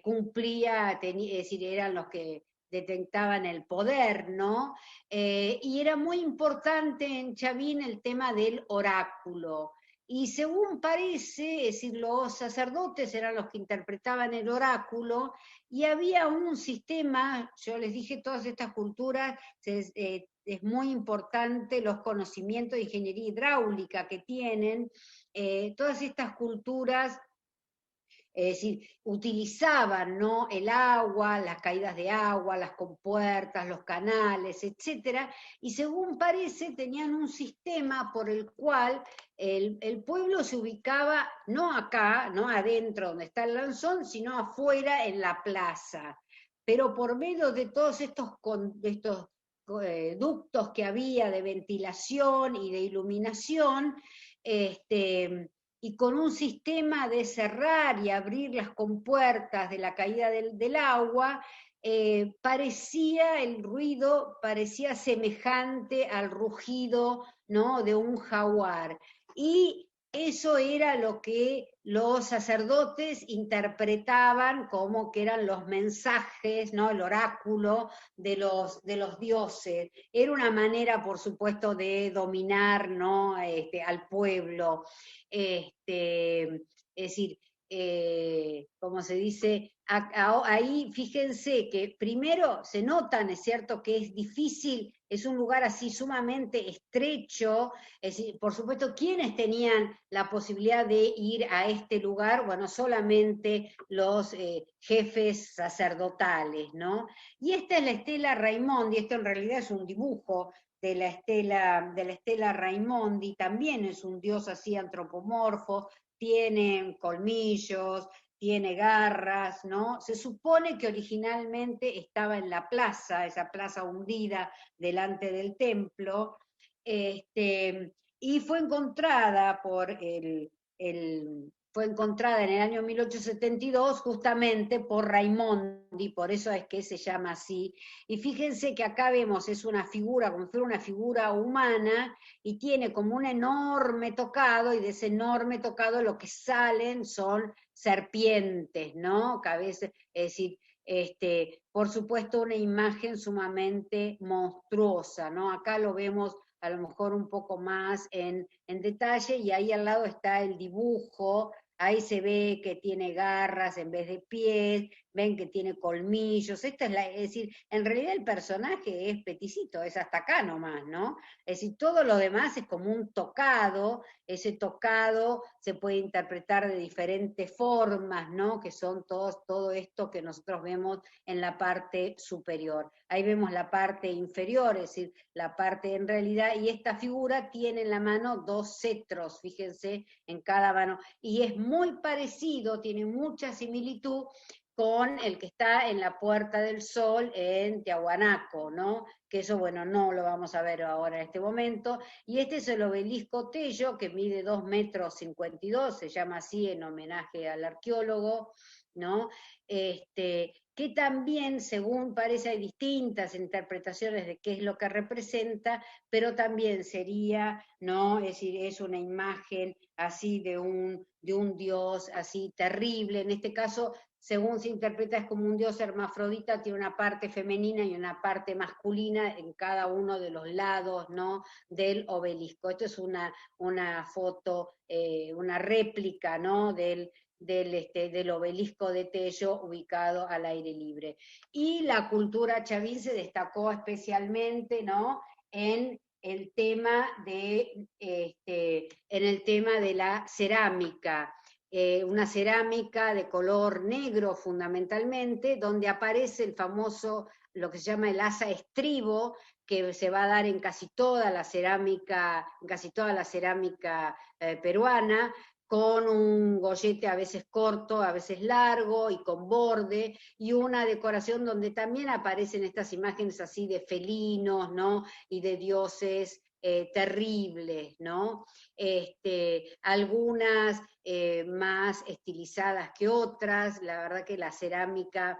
cumplía, es decir, eran los que detectaban el poder, ¿no? Y era muy importante en Chavín el tema del oráculo. Y según parece, es decir, los sacerdotes eran los que interpretaban el oráculo, y había un sistema, yo les dije, todas estas culturas, es muy importante los conocimientos de ingeniería hidráulica que tienen. Todas estas culturas, es decir, utilizaban, ¿no?, el agua, las caídas de agua, las compuertas, los canales, etcétera, y según parece tenían un sistema por el cual el pueblo se ubicaba no acá, no adentro donde está el Lanzón, sino afuera en la plaza. Pero por medio de todos estos ductos que había de ventilación y de iluminación, y con un sistema de cerrar y abrir las compuertas de la caída del agua, el ruido parecía semejante al rugido, ¿no?, de un jaguar. Y eso era lo que los sacerdotes interpretaban como que eran los mensajes, ¿no?, el oráculo de los dioses. Era una manera, por supuesto, de dominar, ¿no?, al pueblo. Es decir, como se dice, ahí fíjense que primero se notan, es cierto, que es difícil, es un lugar así sumamente estrecho. Es decir, por supuesto, ¿quiénes tenían la posibilidad de ir a este lugar? Bueno, solamente los jefes sacerdotales, ¿no? Y esta es la Estela Raimondi, esto en realidad es un dibujo de la Estela Raimondi, también es un dios así antropomorfo, tiene colmillos, tiene garras, ¿no? Se supone que originalmente estaba en la plaza, esa plaza hundida delante del templo, y fue encontrada fue encontrada en el año 1872 justamente por Raimondi, por eso es que se llama así. Y fíjense que acá vemos, es una figura, como si fuera una figura humana, y tiene como un enorme tocado, y de ese enorme tocado lo que salen son serpientes, ¿no? Cabeza, es decir, por supuesto una imagen sumamente monstruosa, ¿no? Acá lo vemos a lo mejor un poco más en detalle, y ahí al lado está el dibujo ahí se ve que tiene garras en vez de pies, ven que tiene colmillos, es decir, en realidad el personaje es peticito, es hasta acá nomás, ¿no? Es decir, todo lo demás es como un tocado, ese tocado se puede interpretar de diferentes formas, ¿no? Que son todo esto que nosotros vemos en la parte superior. Ahí vemos la parte inferior, es decir, la parte en realidad, y esta figura tiene en la mano dos cetros, fíjense, en cada mano, y es muy parecido, tiene mucha similitud con el que está en la Puerta del Sol en Tiahuanaco, ¿no? Que eso, bueno, no lo vamos a ver ahora en este momento. Y este es el obelisco Tello, que mide 2,52 metros, se llama así en homenaje al arqueólogo, ¿no? Que también, según parece, hay distintas interpretaciones de qué es lo que representa, pero también sería, ¿no? Es decir, es una imagen así de un dios así terrible, en este caso según se interpreta, es como un dios hermafrodita, tiene una parte femenina y una parte masculina en cada uno de los lados, ¿no? Del obelisco. Esto es una foto, una réplica, ¿no? Del obelisco de Tello ubicado al aire libre. Y la cultura chavín se destacó especialmente, ¿no? En el tema en el tema de la cerámica, una cerámica de color negro fundamentalmente, donde aparece el famoso, lo que se llama el asa estribo, que se va a dar en casi toda la cerámica, peruana, con un gollete a veces corto, a veces largo y con borde, y una decoración donde también aparecen estas imágenes así de felinos, ¿no? Y de dioses terribles, ¿no? Algunas más estilizadas que otras, la verdad que la cerámica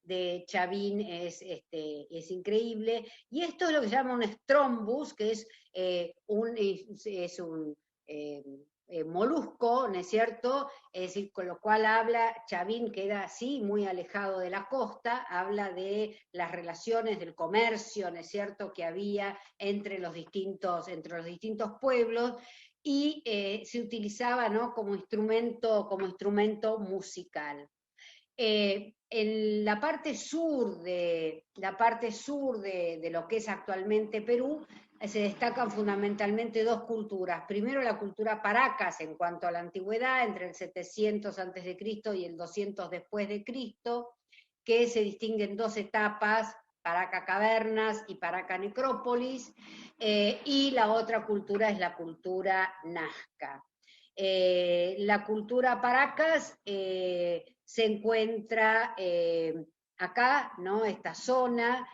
de Chavín es increíble, y esto es lo que se llama un strombus, que es un eh, molusco, ¿no es cierto? Es decir, con lo cual habla, Chavín queda así, muy alejado de la costa, habla de las relaciones del comercio, ¿no es cierto?, que había entre los distintos pueblos, y se utilizaba, ¿no?, como instrumento musical. En la parte sur de lo que es actualmente Perú, se destacan fundamentalmente dos culturas. Primero, la cultura Paracas en cuanto a la antigüedad, entre el 700 antes de Cristo y el 200 después de Cristo, que se distinguen dos etapas: Paraca Cavernas y Paraca Necrópolis, y la otra cultura es la cultura Nazca. La cultura Paracas se encuentra acá, ¿no? Esta zona,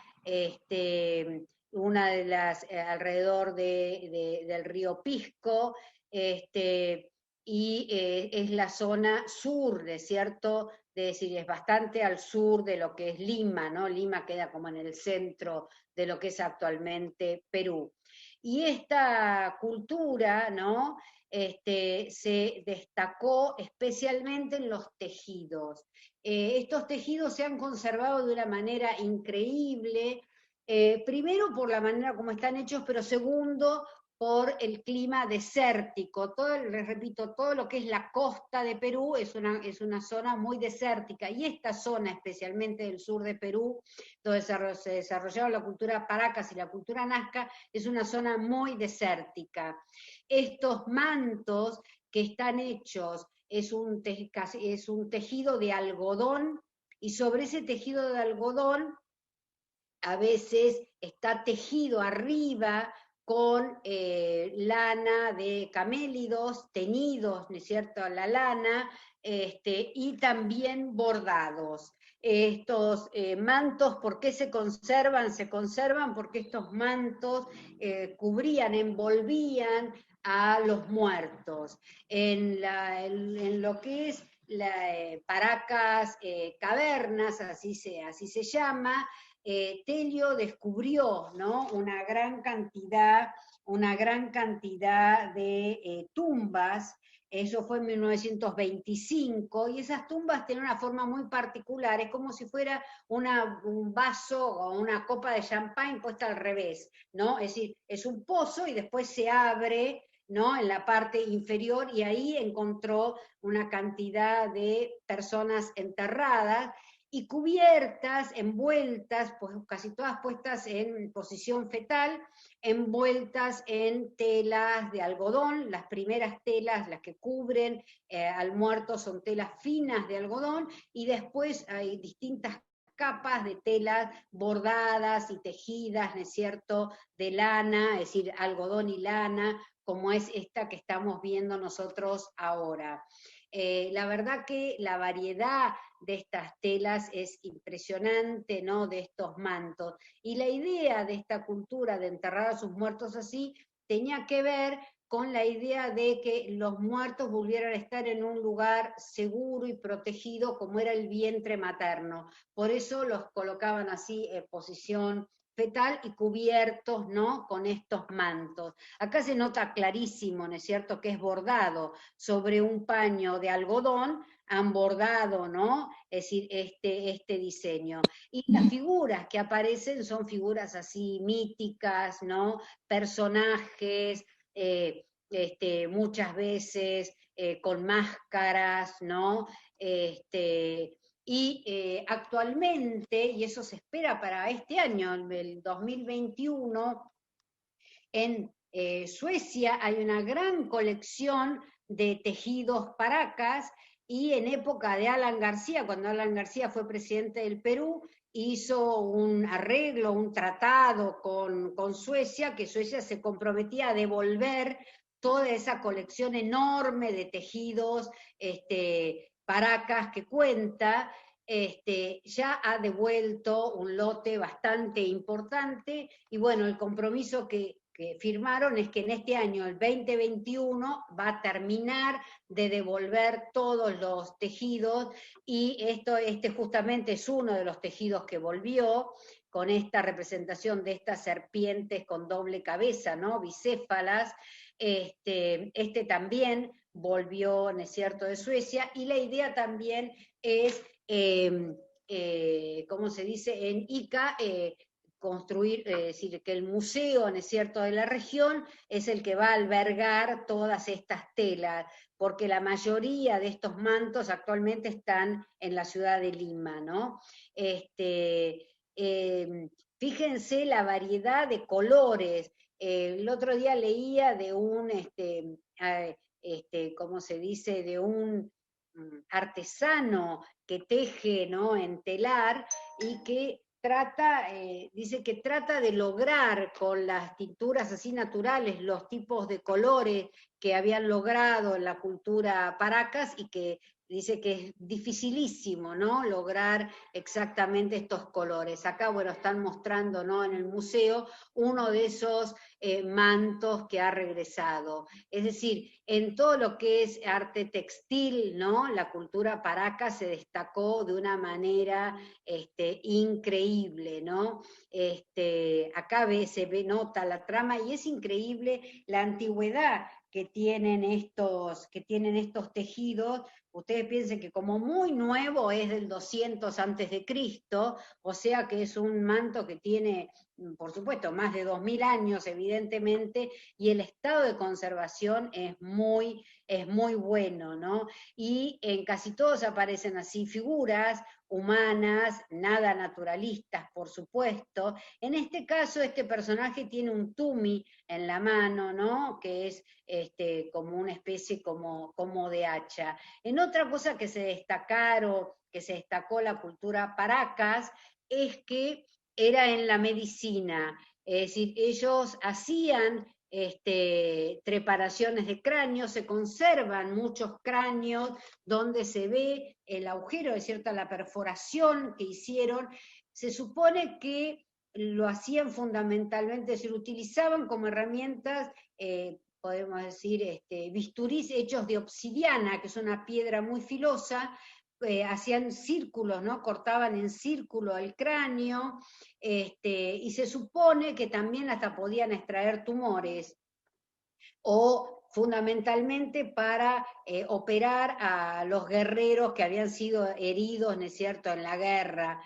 una de las, alrededor del río Pisco, y es la zona sur, ¿de cierto? De decir, es bastante al sur de lo que es Lima, ¿no? Lima queda como en el centro de lo que es actualmente Perú. Y esta cultura, ¿no? Se destacó especialmente en los tejidos. Estos tejidos se han conservado de una manera increíble, primero por la manera como están hechos, pero segundo por el clima desértico. Les repito, todo lo que es la costa de Perú es una zona muy desértica, y esta zona, especialmente del sur de Perú, donde se desarrollaron la cultura Paracas y la cultura Nazca, es una zona muy desértica. Estos mantos que están hechos es un tejido de algodón, y sobre ese tejido de algodón a veces está tejido arriba con lana de camélidos, teñidos, ¿no es cierto?, la lana, y también bordados. Estos mantos, ¿por qué se conservan? Se conservan porque estos mantos cubrían, envolvían a los muertos. En lo que es Paracas Cavernas, así se llama, Tello descubrió, ¿no?, una gran cantidad de tumbas. Eso fue en 1925, y esas tumbas tienen una forma muy particular, es como si fuera un vaso o una copa de champán puesta al revés, ¿no? Es decir, es un pozo y después se abre ¿no? En la parte inferior, y ahí encontró una cantidad de personas enterradas y cubiertas, envueltas, pues casi todas puestas en posición fetal, envueltas en telas de algodón. Las primeras telas, las que cubren al muerto, son telas finas de algodón, y después hay distintas capas de telas bordadas y tejidas, ¿no es cierto?, de lana, es decir, algodón y lana, como es esta que estamos viendo nosotros ahora. La verdad que la variedad de estas telas es impresionante, ¿no?, de estos mantos. Y la idea de esta cultura de enterrar a sus muertos así tenía que ver con la idea de que los muertos volvieran a estar en un lugar seguro y protegido como era el vientre materno. Por eso los colocaban así en posición fetal y cubiertos, ¿no?, con estos mantos. Acá se nota clarísimo, ¿no es cierto?, que es bordado sobre un paño de algodón, han bordado, ¿no?, es decir, este diseño. Y las figuras que aparecen son figuras así míticas, ¿no?, personajes, muchas veces con máscaras, ¿no? Actualmente, y eso se espera para este año, el 2021, en Suecia hay una gran colección de tejidos paracas, y en época de Alan García, cuando Alan García fue presidente del Perú, hizo un arreglo, un tratado con Suecia, que Suecia se comprometía a devolver toda esa colección enorme de tejidos paracas que cuenta. Ya ha devuelto un lote bastante importante, y bueno, el compromiso que firmaron es que en este año, el 2021, va a terminar de devolver todos los tejidos, y este justamente es uno de los tejidos que volvió, con esta representación de estas serpientes con doble cabeza, ¿no?, bicéfalas. También volvió, ¿no es cierto?, de Suecia, y la idea también es, ¿cómo se dice?, en Ica, construir, es decir, que el museo, ¿no es cierto?, de la región es el que va a albergar todas estas telas, porque la mayoría de estos mantos actualmente están en la ciudad de Lima, ¿no? Fíjense la variedad de colores. El otro día leía de un, ¿cómo se dice?, de un artesano que teje, ¿no?, en telar, y que dice que trata de lograr con las tinturas así naturales los tipos de colores que habían logrado en la cultura paracas, y que dice que es dificilísimo, ¿no?, lograr exactamente estos colores. Acá, bueno, están mostrando, ¿no?, en el museo uno de esos mantos que ha regresado. Es decir, en todo lo que es arte textil, ¿no?, la cultura paraca se destacó de una manera increíble, ¿no? Acá nota la trama, y es increíble la antigüedad que tienen estos tejidos. Ustedes piensen que como muy nuevo es del 200 antes de Cristo, o sea que es un manto que tiene, por supuesto, más de 2000 años, evidentemente, y el estado de conservación es muy bueno, ¿no? Y en casi todos aparecen así figuras humanas, nada naturalistas, por supuesto. En este caso, este personaje tiene un tumi en la mano, ¿no?, que es como una especie como de hacha. En otra cosa que se destacó la cultura paracas, es que era en la medicina. Es decir, ellos hacían preparaciones de cráneos, se conservan muchos cráneos donde se ve el agujero, es cierto, la perforación que hicieron. Se supone que lo hacían fundamentalmente, es decir, utilizaban como herramientas, podemos decir, bisturís hechos de obsidiana, que es una piedra muy filosa. Hacían círculos, ¿no?, cortaban en círculo el cráneo, y se supone que también hasta podían extraer tumores, o fundamentalmente para operar a los guerreros que habían sido heridos, ¿no es cierto?, en la guerra,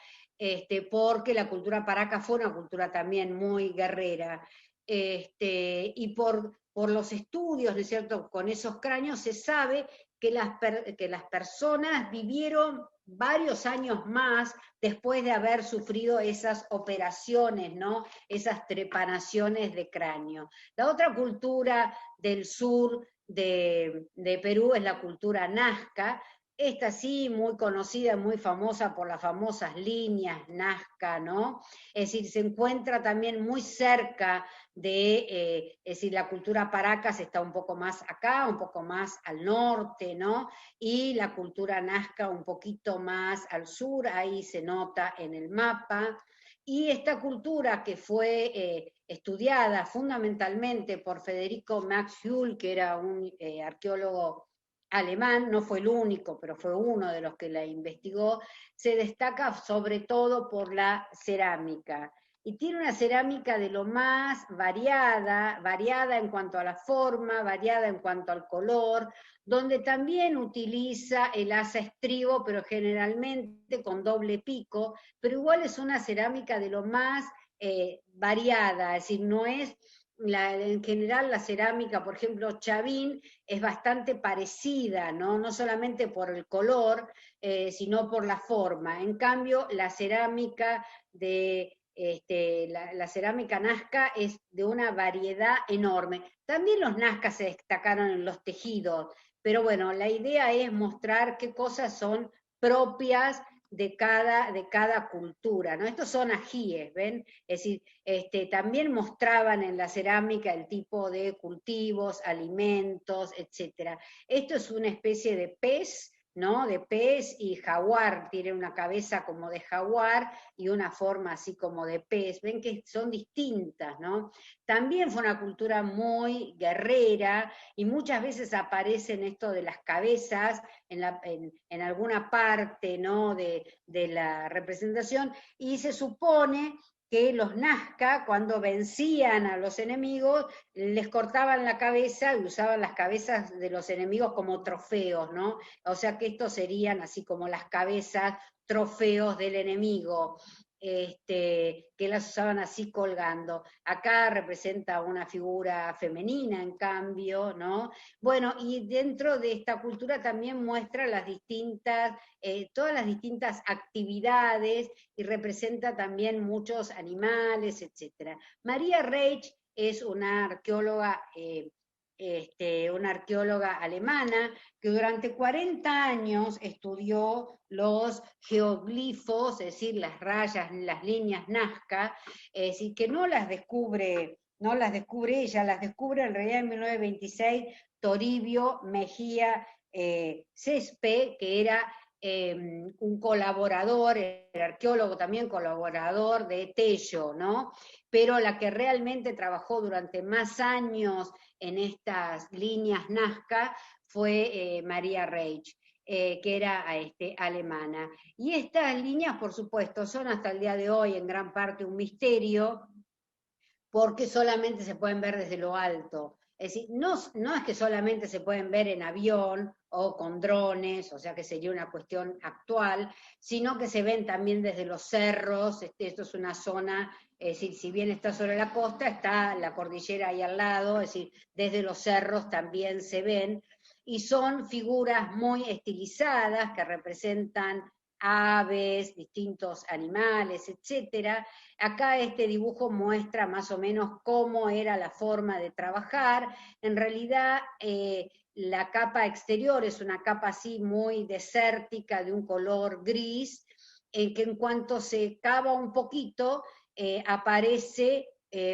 porque la cultura paraca fue una cultura también muy guerrera. Y por por los estudios, ¿no es cierto?, con esos cráneos se sabe que las personas vivieron varios años más después de haber sufrido esas operaciones, ¿no? Esas trepanaciones de cráneo. La otra cultura del sur de Perú es la cultura nazca. Esta sí, muy conocida, muy famosa por las famosas líneas Nazca, ¿no? Es decir, se encuentra también muy cerca es decir, la cultura Paracas está un poco más acá, un poco más al norte, ¿no? Y la cultura Nazca un poquito más al sur, ahí se nota en el mapa. Y esta cultura que fue estudiada fundamentalmente por Federico Max Hull, que era un arqueólogo alemán, no fue el único, pero fue uno de los que la investigó, se destaca sobre todo por la cerámica. Y tiene una cerámica de lo más variada en cuanto a la forma, variada en cuanto al color, donde también utiliza el asa estribo, pero generalmente con doble pico, pero igual es una cerámica de lo más variada, es decir, no es en general la cerámica, por ejemplo, Chavín, es bastante parecida, ¿no? No solamente por el color, sino por la forma. En cambio, la cerámica la cerámica nazca es de una variedad enorme. También los nazcas se destacaron en los tejidos, pero bueno, la idea es mostrar qué cosas son propias de cada cultura, ¿no? Estos son ajíes, ¿ven? Es decir, también mostraban en la cerámica el tipo de cultivos, alimentos, etcétera. Esto es una especie de pez, ¿no? De pez y jaguar, tiene una cabeza como de jaguar y una forma así como de pez. Ven que son distintas, ¿no? También fue una cultura muy guerrera y muchas veces aparecen esto de las cabezas en alguna parte, ¿no? de la representación y se supone que los Nazca, cuando vencían a los enemigos, les cortaban la cabeza y usaban las cabezas de los enemigos como trofeos, ¿no? O sea que estos serían así como las cabezas, trofeos del enemigo, que las usaban así colgando. Acá representa una figura femenina, en cambio, ¿no? Bueno, y dentro de esta cultura también muestra todas las distintas actividades y representa también muchos animales, etc. María Reich es una arqueóloga alemana que durante 40 años estudió los geoglifos, es decir, las rayas, las líneas Nazca, es decir, que no las descubre ella, las descubre en realidad en 1926 Toribio Mejía Cespe, que era un colaborador, el arqueólogo también colaborador de Tello, ¿no? Pero la que realmente trabajó durante más años en estas líneas Nazca fue María Reich, que era alemana. Y estas líneas, por supuesto, son hasta el día de hoy en gran parte un misterio, porque solamente se pueden ver desde lo alto. Es decir, no es que solamente se pueden ver en avión o con drones, o sea que sería una cuestión actual, sino que se ven también desde los cerros. Esto es una zona, es decir, si bien está sobre la costa, está la cordillera ahí al lado, es decir, desde los cerros también se ven, y son figuras muy estilizadas que representan aves, distintos animales, etcétera. Acá este dibujo muestra más o menos cómo era la forma de trabajar. En realidad, la capa exterior es una capa así muy desértica, de un color gris, que en cuanto se cava un poquito, aparece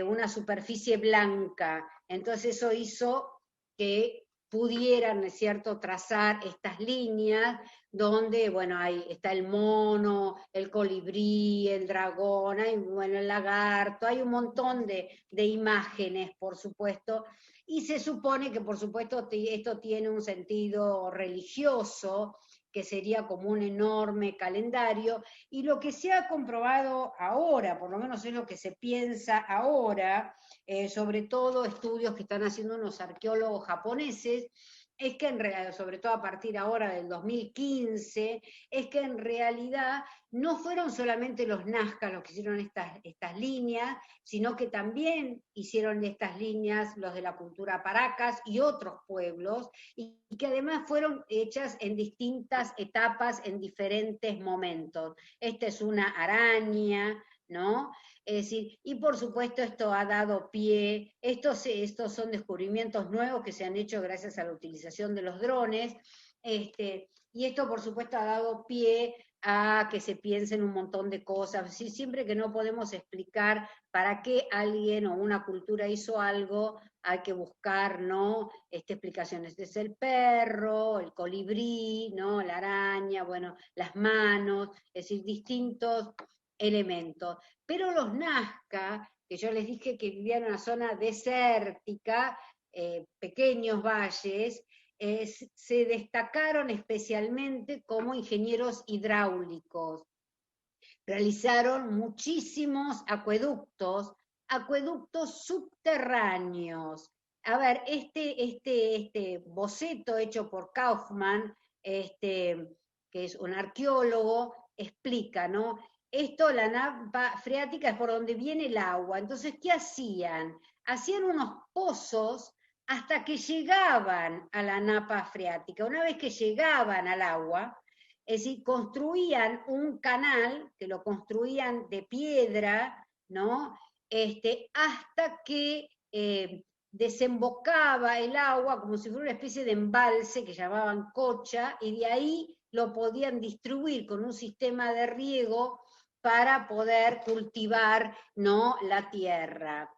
una superficie blanca. Entonces eso hizo que pudieran, ¿no es cierto?, trazar estas líneas donde, bueno, ahí está el mono, el colibrí, el dragón, hay, bueno, el lagarto, hay un montón de imágenes, por supuesto, y se supone que, por supuesto, esto tiene un sentido religioso, que sería como un enorme calendario, y lo que se ha comprobado ahora, por lo menos es lo que se piensa ahora, sobre todo estudios que están haciendo unos arqueólogos japoneses, es que en realidad, sobre todo a partir ahora del 2015, es que en realidad no fueron solamente los Nazca los que hicieron estas líneas, sino que también hicieron estas líneas los de la cultura Paracas y otros pueblos, y que además fueron hechas en distintas etapas, en diferentes momentos. Esta es una araña, ¿no? Es decir, y por supuesto esto ha dado pie, estos son descubrimientos nuevos que se han hecho gracias a la utilización de los drones, y esto por supuesto ha dado pie a que se piensen un montón de cosas. ¿Sí? Siempre que no podemos explicar para qué alguien o una cultura hizo algo, hay que buscar, ¿no? Explicaciones. Es el perro, el colibrí, ¿no? La araña, bueno, las manos, es decir, distintos elementos. Pero los Nazca, que yo les dije que vivían en una zona desértica, pequeños valles, se destacaron especialmente como ingenieros hidráulicos. Realizaron muchísimos acueductos subterráneos. A ver, este boceto hecho por Kaufman, que es un arqueólogo, explica, ¿no? Esto, la napa freática es por donde viene el agua. Entonces, ¿qué hacían? Hacían unos pozos hasta que llegaban a la napa freática. Una vez que llegaban al agua, es decir, construían un canal, que lo construían de piedra, ¿no? Hasta que desembocaba el agua como si fuera una especie de embalse que llamaban cocha, y de ahí lo podían distribuir con un sistema de riego para poder cultivar, ¿no? La tierra.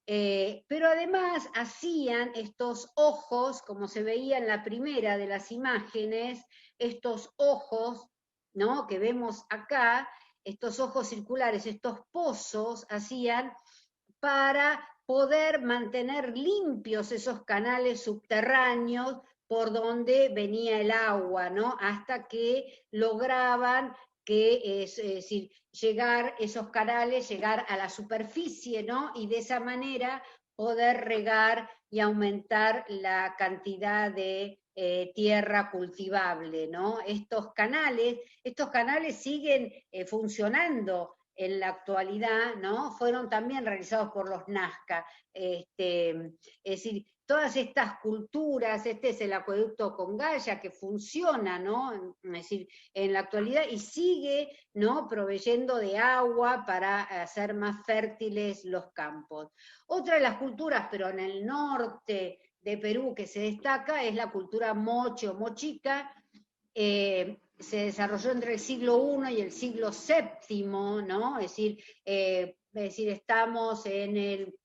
Pero además hacían estos ojos, como se veía en la primera de las imágenes, estos ojos, ¿no? Que vemos acá, estos ojos circulares, estos pozos hacían para poder mantener limpios esos canales subterráneos por donde venía el agua, ¿no? Hasta que lograban que, es decir, llegar esos canales, llegar a la superficie, ¿no? Y de esa manera poder regar y aumentar la cantidad de tierra cultivable, ¿no? Estos canales siguen funcionando en la actualidad, ¿no? Fueron también realizados por los Nazca. Es decir, todas estas culturas, este es el acueducto Congaya que funciona, ¿no? Es decir, en la actualidad y sigue, ¿no? Proveyendo de agua para hacer más fértiles los campos. Otra de las culturas, pero en el norte de Perú que se destaca, es la cultura moche o mochica, se desarrolló entre el siglo I y el siglo VII, ¿no? Es decir, estamos en el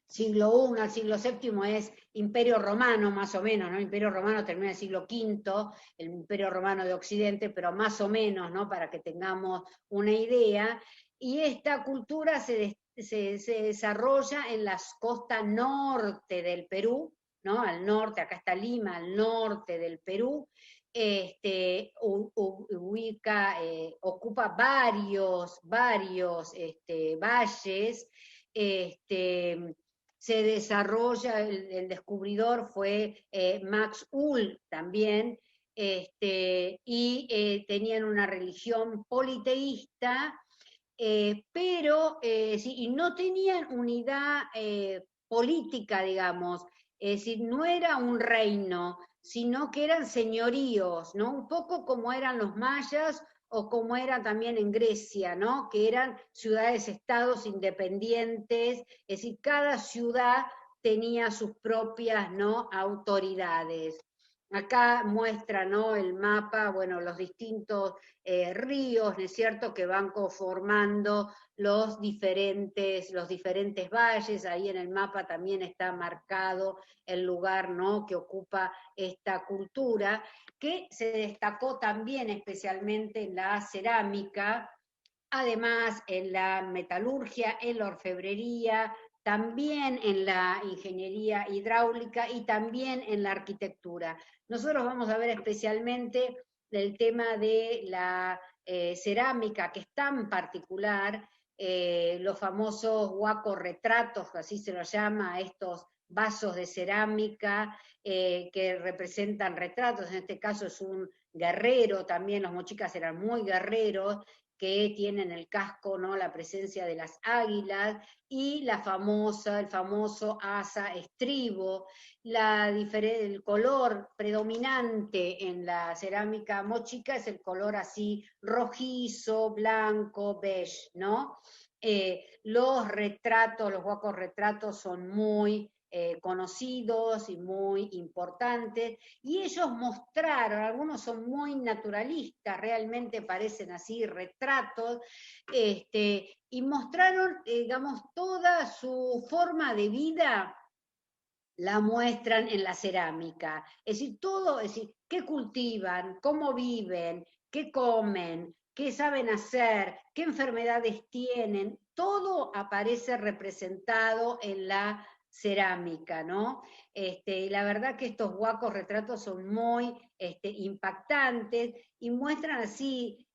siglo I al siglo VII es Imperio Romano, más o menos, ¿no? El Imperio Romano termina en el siglo V, el Imperio Romano de Occidente, pero más o menos, ¿no? Para que tengamos una idea. Y esta cultura se desarrolla en las costas norte del Perú, ¿no? Al norte, acá está Lima, al norte del Perú, ocupa varios valles, se desarrolla, el descubridor fue Max Ull también, y tenían una religión politeísta, pero sí, y no tenían unidad política, digamos, es decir, no era un reino, sino que eran señoríos, ¿no? Un poco como eran los mayas o como era también en Grecia, ¿no? Que eran ciudades-estados independientes, es decir, cada ciudad tenía sus propias, ¿no? Autoridades. Acá muestra, ¿no? El mapa, bueno, los distintos ríos, ¿no es cierto?, que van conformando los diferentes valles. Ahí en el mapa también está marcado el lugar, ¿no?, que ocupa esta cultura, que se destacó también especialmente en la cerámica, además en la metalurgia, en la orfebrería, también en la ingeniería hidráulica y también en la arquitectura. Nosotros vamos a ver especialmente el tema de la cerámica, que es tan particular, los famosos huacos retratos, así se los llama, estos vasos de cerámica que representan retratos, en este caso es un guerrero también, los mochicas eran muy guerreros, que tienen el casco, ¿no? La presencia de las águilas y el famoso asa estribo. El color predominante en la cerámica mochica es el color así rojizo, blanco, beige, ¿no? Los retratos, los huacos retratos son muy conocidos y muy importantes, y ellos mostraron, algunos son muy naturalistas, realmente parecen así retratos, y mostraron, digamos, toda su forma de vida la muestran en la cerámica. Es decir, todo, es decir, qué cultivan, cómo viven, qué comen, qué saben hacer, qué enfermedades tienen, todo aparece representado en la cerámica, ¿no? Y la verdad que estos huacos retratos son muy impactantes y muestran así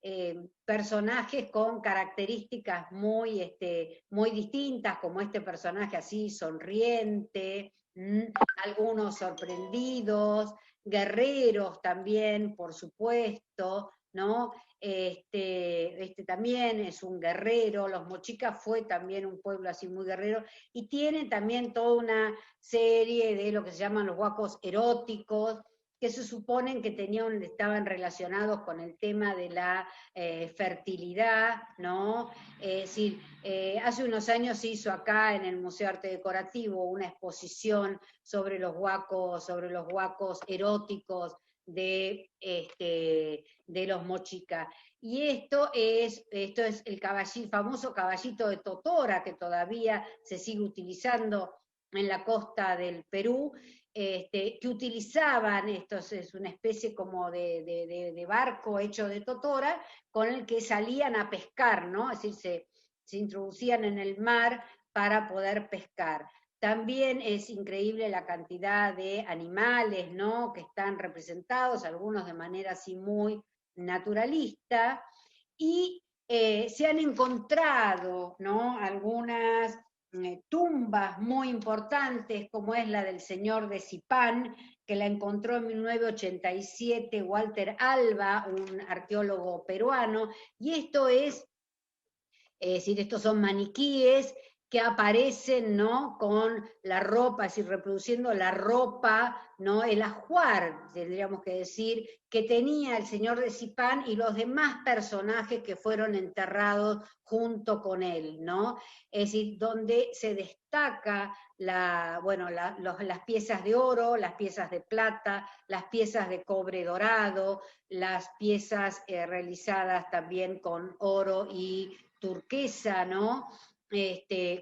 personajes con características muy distintas, como este personaje así sonriente, algunos sorprendidos, guerreros también, por supuesto, ¿no? También es un guerrero, los mochicas fue también un pueblo así muy guerrero, y tienen también toda una serie de lo que se llaman los huacos eróticos, que se suponen que estaban relacionados con el tema de la fertilidad, ¿no? Es decir, hace unos años se hizo acá en el Museo de Arte Decorativo una exposición sobre los huacos eróticos de los mochicas. Y esto es el famoso caballito de Totora, que todavía se sigue utilizando en la costa del Perú, que utilizaban, esto es una especie como de barco hecho de totora, con el que salían a pescar, ¿no? Es decir, se introducían en el mar para poder pescar. También es increíble la cantidad de animales, ¿no? Que están representados, algunos de manera así muy naturalista, y se han encontrado, ¿no? Algunas tumbas muy importantes, como es la del señor de Zipán, que la encontró en 1987 Walter Alba, un arqueólogo peruano, y es decir, estos son maniquíes que aparecen, ¿no? Con la ropa, es decir, reproduciendo la ropa, ¿no? El ajuar, tendríamos que decir, que tenía el señor de Zipán y los demás personajes que fueron enterrados junto con él, ¿no? Es decir, donde se destaca las piezas de oro, las piezas de plata, las piezas de cobre dorado, las piezas realizadas también con oro y turquesa, ¿no?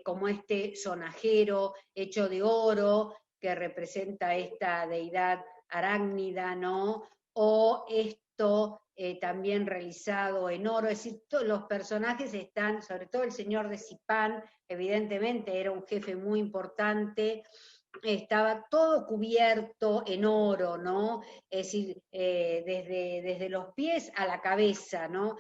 Como este sonajero hecho de oro que representa esta deidad arácnida, ¿no? O esto también realizado en oro, es decir, los personajes están, sobre todo el señor de Zipán, evidentemente era un jefe muy importante, estaba todo cubierto en oro, ¿no? Es decir, desde los pies a la cabeza, ¿no?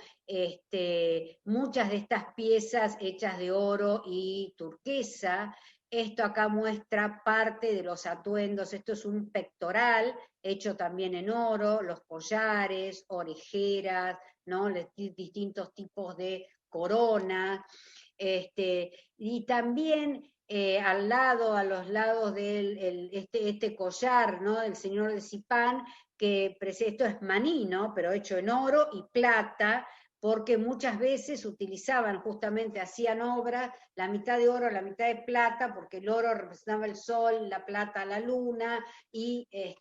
Muchas de estas piezas hechas de oro y turquesa. Esto acá muestra parte de los atuendos. Esto es un pectoral hecho también en oro, los collares, orejeras, ¿no? Distintos tipos de coronas. Y también a los lados de este collar, ¿no? Del señor de Zipán, que esto es maní, ¿no? Pero hecho en oro y plata, porque muchas veces utilizaban justamente, hacían obras, la mitad de oro, la mitad de plata, porque el oro representaba el sol, la plata la luna, y es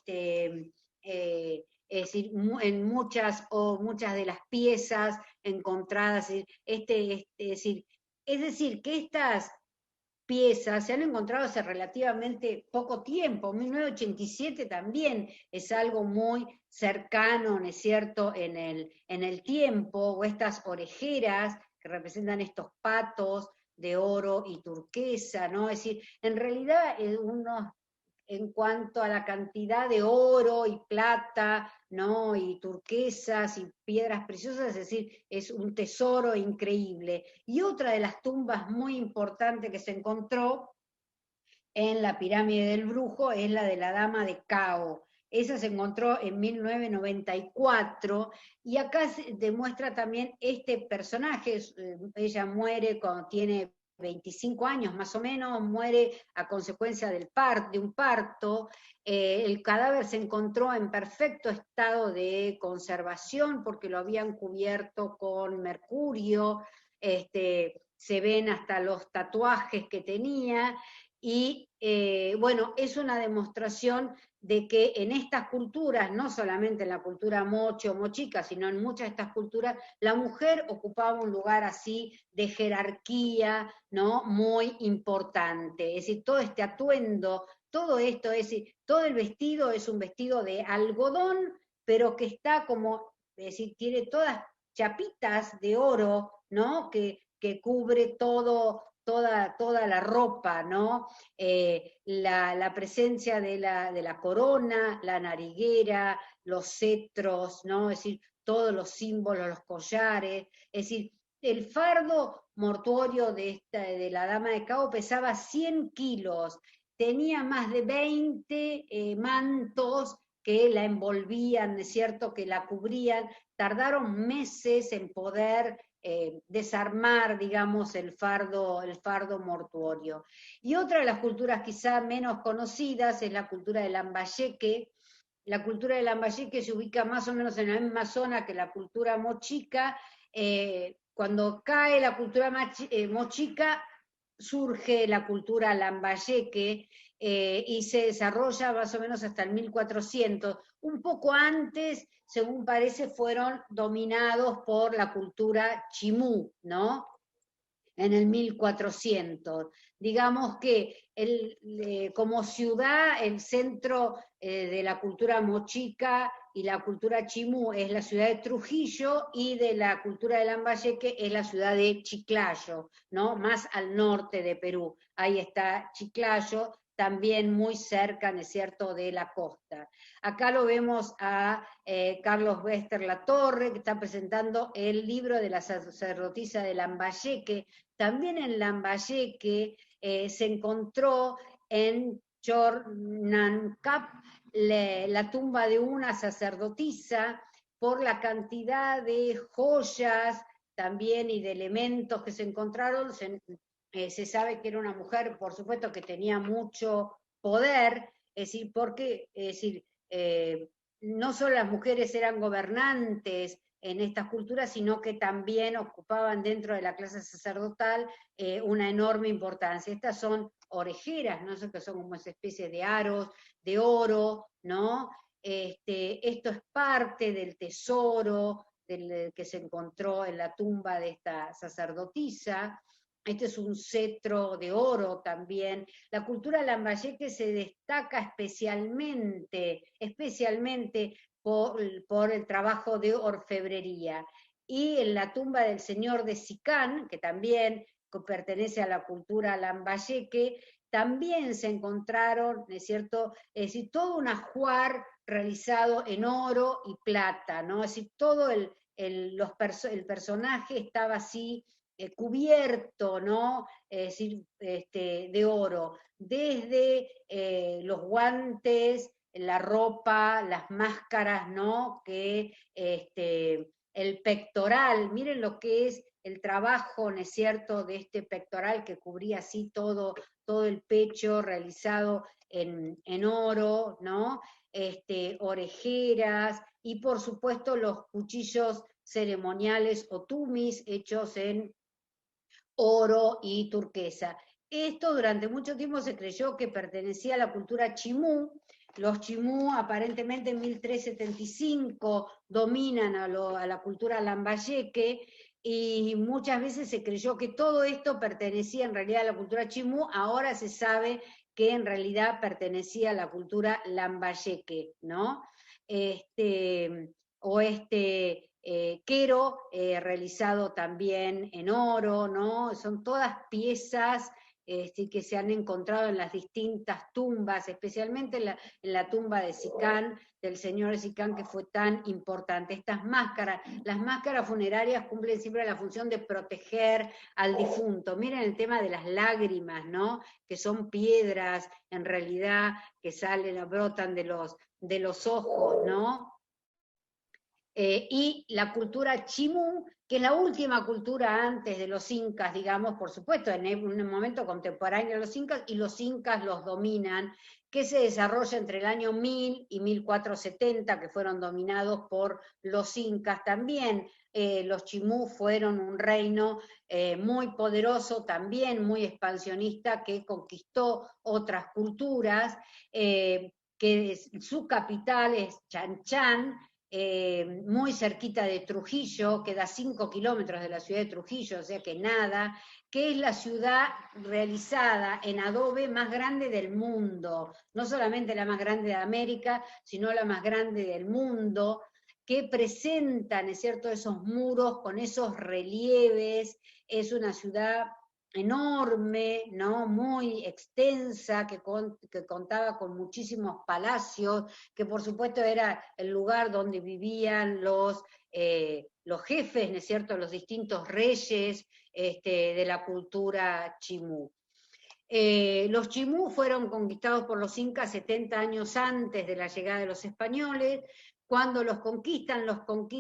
decir, en muchas de las piezas encontradas, es decir, que estas piezas se han encontrado hace relativamente poco tiempo. 1987 también es algo muy cercano, ¿no es cierto?, en el tiempo, o estas orejeras que representan estos patos de oro y turquesa, ¿no? Es decir, en realidad uno en cuanto a la cantidad de oro y plata, ¿no? Y turquesas y piedras preciosas, es decir, es un tesoro increíble. Y otra de las tumbas muy importantes que se encontró en la pirámide del Brujo es la de la Dama de Cao. Esa se encontró en 1994 y acá se demuestra también este personaje. Ella muere cuando tiene 25 años más o menos, muere a consecuencia de un parto. El cadáver se encontró en perfecto estado de conservación porque lo habían cubierto con mercurio. Se ven hasta los tatuajes que tenía y bueno, es una demostración de que en estas culturas, no solamente en la cultura moche o mochica, sino en muchas de estas culturas, la mujer ocupaba un lugar así de jerarquía, ¿no? Muy importante. Es decir, todo este atuendo, todo esto, es decir, todo el vestido es un vestido de algodón, pero que está como, es decir, tiene todas chapitas de oro, ¿no? Que cubre toda la ropa, ¿no? La presencia de la corona, la nariguera, los cetros, ¿no? Es decir, todos los símbolos, los collares, es decir, el fardo mortuorio de la Dama de Cao pesaba 100 kilos, tenía más de 20 mantos que la envolvían, ¿es cierto?, que la cubrían, tardaron meses en poder desarmar, digamos, el fardo mortuorio. Y otra de las culturas quizá menos conocidas es la cultura del Lambayeque. La cultura del Lambayeque se ubica más o menos en la misma zona que la cultura mochica. Cuando cae la cultura mochica, surge la cultura lambayeque y se desarrolla más o menos hasta el 1400. Un poco antes, según parece, fueron dominados por la cultura chimú, ¿no? En el 1400. Digamos que como ciudad, el centro de la cultura mochica y la cultura chimú es la ciudad de Trujillo y de la cultura de Lambayeque es la ciudad de Chiclayo, ¿no? Más al norte de Perú. Ahí está Chiclayo, también muy cerca, ¿no es cierto?, de la costa. Acá lo vemos a Carlos Bester Latorre, que está presentando el libro de la sacerdotisa de Lambayeque. También en Lambayeque se encontró en Chornancap la tumba de una sacerdotisa por la cantidad de joyas también y de elementos que se encontraron. Se sabe que era una mujer, por supuesto, que tenía mucho poder, es decir, porque, es decir, no solo las mujeres eran gobernantes en estas culturas, sino que también ocupaban dentro de la clase sacerdotal una enorme importancia. Estas son orejeras, ¿no? Que son como esa especie de aros de oro, ¿no? Esto es parte del tesoro que se encontró en la tumba de esta sacerdotisa. Este es un cetro de oro también. La cultura lambayeque se destaca especialmente por el trabajo de orfebrería. Y en la tumba del señor de Sicán, que también pertenece a la cultura lambayeque, también se encontraron, ¿no es cierto?, es decir, todo un ajuar realizado en oro y plata, ¿no? Es decir, todo el personaje estaba así cubierto, ¿no? Es decir, de oro, desde los guantes, la ropa, las máscaras, ¿no? Que el pectoral, miren lo que es el trabajo, ¿no es cierto?, de este pectoral que cubría así todo el pecho realizado en oro, ¿no? Orejeras y por supuesto los cuchillos ceremoniales o tumis hechos en oro y turquesa. Esto durante mucho tiempo se creyó que pertenecía a la cultura chimú. Los chimú aparentemente en 1375 dominan a la cultura lambayeque y muchas veces se creyó que todo esto pertenecía en realidad a la cultura chimú. Ahora se sabe que en realidad pertenecía a la cultura lambayeque, ¿no? O quero realizado también en oro, ¿no? Son todas piezas sí, que se han encontrado en las distintas tumbas, especialmente en la tumba de Sicán, del señor Sicán, que fue tan importante. Estas máscaras, las máscaras funerarias cumplen siempre la función de proteger al difunto. Miren el tema de las lágrimas, ¿no? Que son piedras, en realidad, que salen o brotan de los ojos, ¿no? Y la cultura chimú, que es la última cultura antes de los incas, digamos, por supuesto, en un momento contemporáneo de los incas, y los incas los dominan, que se desarrolla entre el año 1000 y 1470, que fueron dominados por los incas también. Los chimú fueron un reino muy poderoso, también muy expansionista, que conquistó otras culturas, que su capital es Chan, muy cerquita de Trujillo, queda 5 kilómetros de la ciudad de Trujillo, o sea que nada, que es la ciudad realizada en adobe más grande del mundo, no solamente la más grande de América, sino la más grande del mundo, que presentan, es cierto, esos muros con esos relieves. Es una ciudad enorme, ¿no? Muy extensa, que contaba con muchísimos palacios, que por supuesto era el lugar donde vivían los jefes, ¿no es cierto?, los distintos reyes de la cultura chimú. Los chimú fueron conquistados por los incas 70 años antes de la llegada de los españoles. Cuando los conquistan,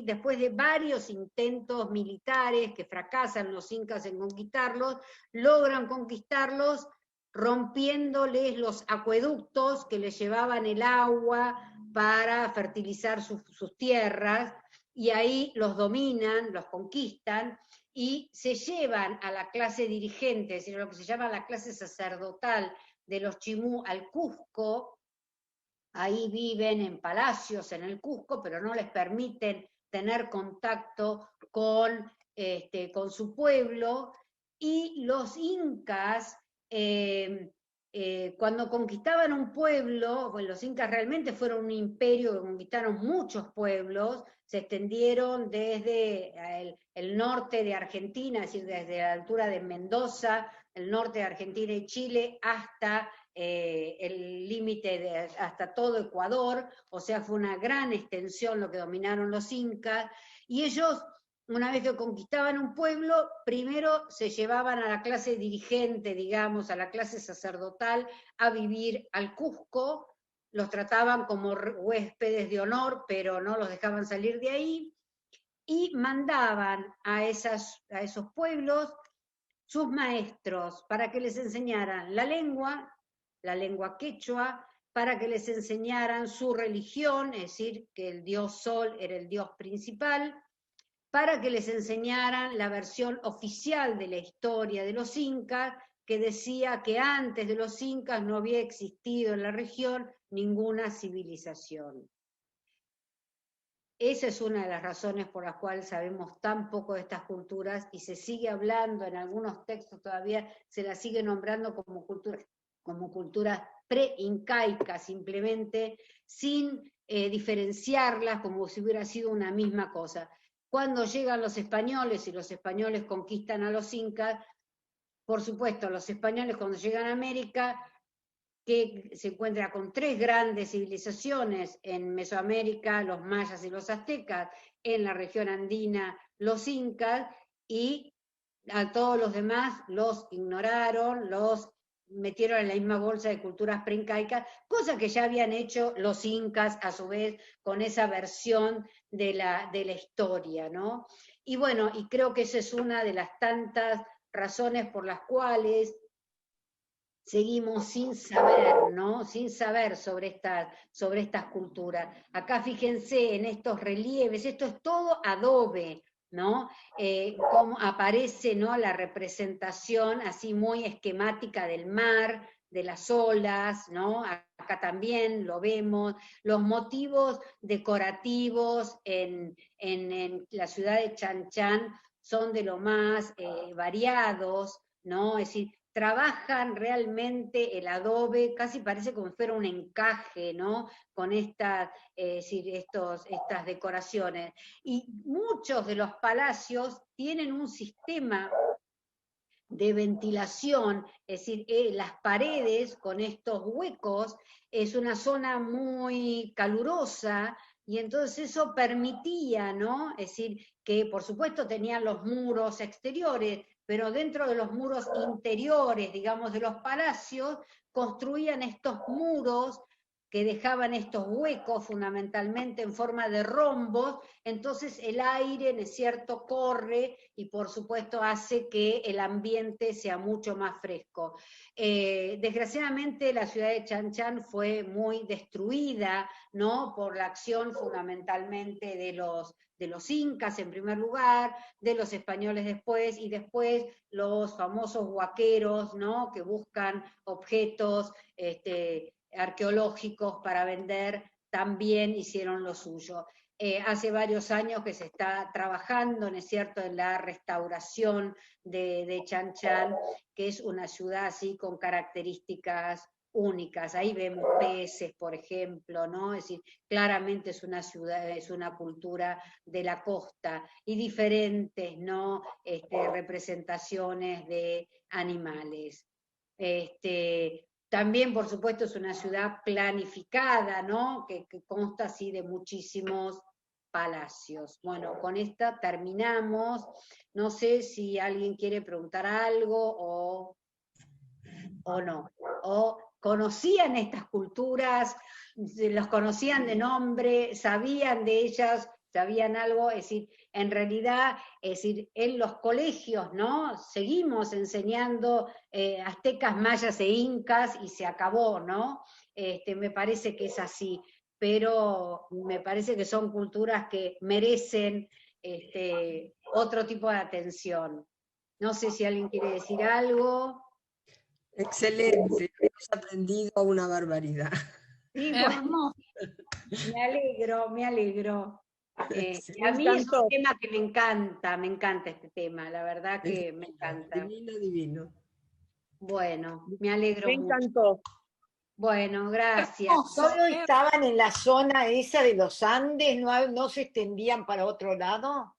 después de varios intentos militares que fracasan los incas en conquistarlos, logran conquistarlos rompiéndoles los acueductos que les llevaban el agua para fertilizar sus tierras, y ahí los dominan, los conquistan, y se llevan a la clase dirigente, es decir, lo que se llama la clase sacerdotal de los chimú al Cusco. Ahí viven en palacios en el Cusco, pero no les permiten tener contacto con su pueblo. Y los incas, cuando conquistaban un pueblo, pues los incas realmente fueron un imperio que conquistaron muchos pueblos, se extendieron desde el norte de Argentina, es decir, desde la altura de Mendoza, el norte de Argentina y Chile, hasta el límite hasta todo Ecuador. O sea, fue una gran extensión lo que dominaron los incas, y ellos, una vez que conquistaban un pueblo, primero se llevaban a la clase dirigente, digamos, a la clase sacerdotal, a vivir al Cusco, los trataban como huéspedes de honor, pero no los dejaban salir de ahí, y mandaban a esos pueblos sus maestros para que les enseñaran la lengua quechua, para que les enseñaran su religión, es decir, que el dios Sol era el dios principal, para que les enseñaran la versión oficial de la historia de los incas, que decía que antes de los incas no había existido en la región ninguna civilización. Esa es una de las razones por las cuales sabemos tan poco de estas culturas, y se sigue hablando, en algunos textos todavía se las sigue nombrando como culturas pre-incaicas, simplemente, sin diferenciarlas como si hubiera sido una misma cosa. Cuando llegan los españoles y los españoles conquistan a los incas, por supuesto, los españoles cuando llegan a América, que se encuentra con 3 grandes civilizaciones en Mesoamérica, los mayas y los aztecas, en la región andina, los incas, y a todos los demás los ignoraron, los metieron en la misma bolsa de culturas preincaicas, cosa que ya habían hecho los incas a su vez con esa versión de la historia, ¿no? Y bueno, y creo que esa es una de las tantas razones por las cuales seguimos sin saber, ¿no? Sin saber sobre estas culturas. Acá fíjense en estos relieves, esto es todo adobe, ¿no? Cómo aparece, ¿no?, la representación así muy esquemática del mar, de las olas, ¿no? Acá también lo vemos, los motivos decorativos en la ciudad de Chan Chan son de lo más variados, ¿no? Es decir, trabajan realmente el adobe, casi parece como si fuera un encaje, ¿no? Con estas decoraciones. Y muchos de los palacios tienen un sistema de ventilación, es decir, las paredes con estos huecos, es una zona muy calurosa, y entonces eso permitía, ¿no? Es decir, que por supuesto tenían los muros exteriores, pero dentro de los muros interiores, digamos, de los palacios, construían estos muros que dejaban estos huecos fundamentalmente en forma de rombos, entonces el aire, ¿no es cierto?, corre y por supuesto hace que el ambiente sea mucho más fresco. Desgraciadamente la ciudad de Chan Chan fue muy destruida, ¿no?, por la acción fundamentalmente de los incas en primer lugar, de los españoles después, y después los famosos huaqueros, ¿no?, que buscan objetos arqueológicos para vender, también hicieron lo suyo. Hace varios años que se está trabajando, ¿no es cierto?, en la restauración de Chan Chan, que es una ciudad así con características únicas. Ahí vemos peces, por ejemplo, ¿no? Es decir, claramente es una ciudad, es una cultura de la costa, y diferentes, ¿no?, representaciones de animales. También, por supuesto, es una ciudad planificada, ¿no?, que consta así de muchísimos palacios. Bueno, con esta terminamos. No sé si alguien quiere preguntar algo o no. O conocían estas culturas, los conocían de nombre, sabían de ellas, sabían algo. Es decir, en realidad, es decir, en los colegios, ¿no?, seguimos enseñando aztecas, mayas e incas y se acabó, ¿no? Me parece que es así, pero me parece que son culturas que merecen otro tipo de atención. No sé si alguien quiere decir algo. Excelente, hemos aprendido una barbaridad. Sí, bueno, me alegro, me alegro. Sí, A mí es un tema que me encanta este tema, la verdad es que me encanta. divino, divino. Bueno, me alegro Me mucho. encantó. Bueno, gracias. ¿Solo estaban en la zona esa de los Andes? ¿No se extendían para otro lado?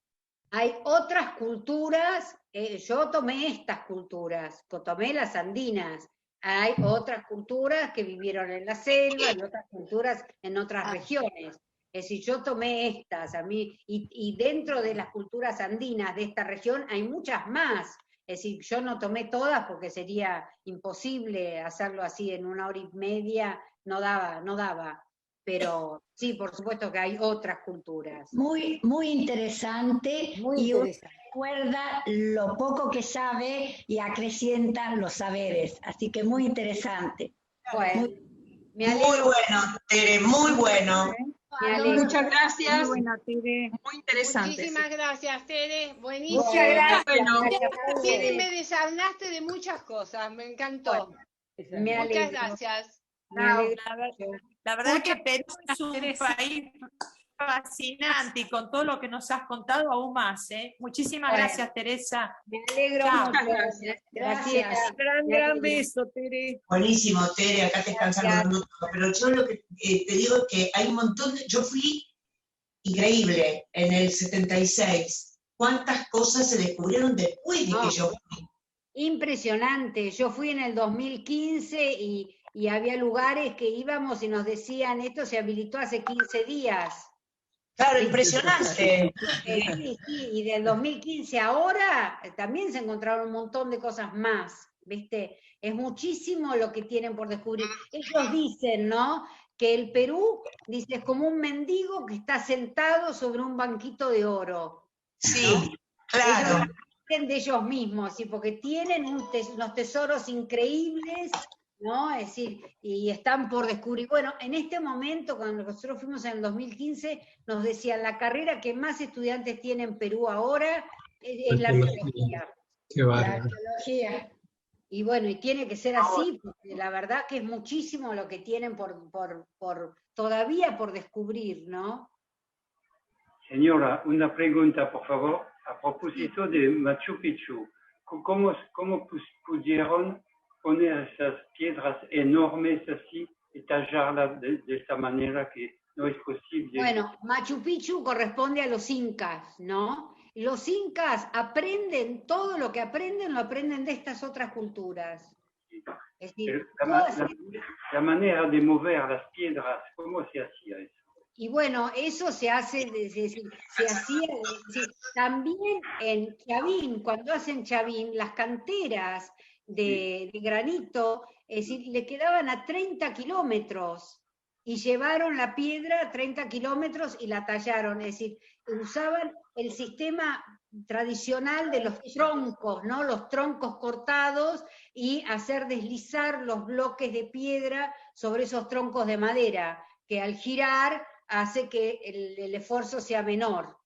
Hay otras culturas, yo tomé estas culturas, tomé las andinas. Hay otras culturas que vivieron en la selva, y otras culturas en otras regiones. Es decir, yo tomé estas, a mí, y dentro de las culturas andinas de esta región hay muchas más. Es decir, yo no tomé todas porque sería imposible hacerlo así en 1 hora y media, no daba. Pero sí, por supuesto que hay otras culturas. Muy, muy interesante, Muy y uno interesante. recuerda lo poco que sabe y acrecienta los saberes. Así que muy interesante. Bueno, me Muy alegro. bueno, Tere, muy bueno. Me alegro. Muchas gracias. Muy buena, Tere. Muy interesante. Muchísimas Sí. gracias, Tere. Buenísimo. Muchas gracias. Bueno. Tere, me deshablaste de muchas cosas, me encantó. Me alegro. Muchas gracias. Me alegro. La verdad que Perú es un país fascinante, y con todo lo que nos has contado aún más, ¿eh? Muchísimas Bueno. gracias, Teresa. Me alegro Chao. mucho. Gracias. Gracias. Gran beso, Tere. Buenísimo, Tere, acá te están saludando todo. Pero yo lo que te digo es que hay un montón, yo fui increíble en el 76. ¿Cuántas cosas se descubrieron después de que yo fui? Impresionante. Yo fui en el 2015 y había lugares que íbamos y nos decían, esto se habilitó hace 15 días. Claro, impresionante. Sí, y del 2015 a ahora también se encontraron un montón de cosas más, ¿viste? Es muchísimo lo que tienen por descubrir. Ellos dicen, ¿no?, que el Perú, dice, es como un mendigo que está sentado sobre un banquito de oro. Sí, claro. Ellos dicen de ellos mismos, ¿sí?, porque tienen unos tesoros increíbles, ¿no? Es decir, y están por descubrir. Bueno, en este momento, cuando nosotros fuimos en el 2015, nos decían, la carrera que más estudiantes tiene en Perú ahora es la arqueología. Qué bárbaro. Arqueología. Y bueno, y tiene que ser así, porque la verdad que es muchísimo lo que tienen todavía por descubrir, ¿no? Señora, una pregunta, por favor, a propósito de Machu Picchu. ¿Cómo pudieron poner esas piedras enormes así y tallarlas de esa manera que no es posible? Bueno, Machu Picchu corresponde a los incas, ¿no? los incas aprenden, todo lo que aprenden, lo aprenden de estas otras culturas. Es decir, La manera de mover las piedras, ¿cómo se hacía eso? y bueno, eso se hace, se hacía, también en Chavín, cuando hacen Chavín, las canteras de granito, es decir, le quedaban a 30 kilómetros, y llevaron la piedra a 30 kilómetros y la tallaron, es decir, usaban el sistema tradicional de los troncos, ¿no? Los troncos cortados y hacer deslizar los bloques de piedra sobre esos troncos de madera, que al girar hace que el esfuerzo sea menor.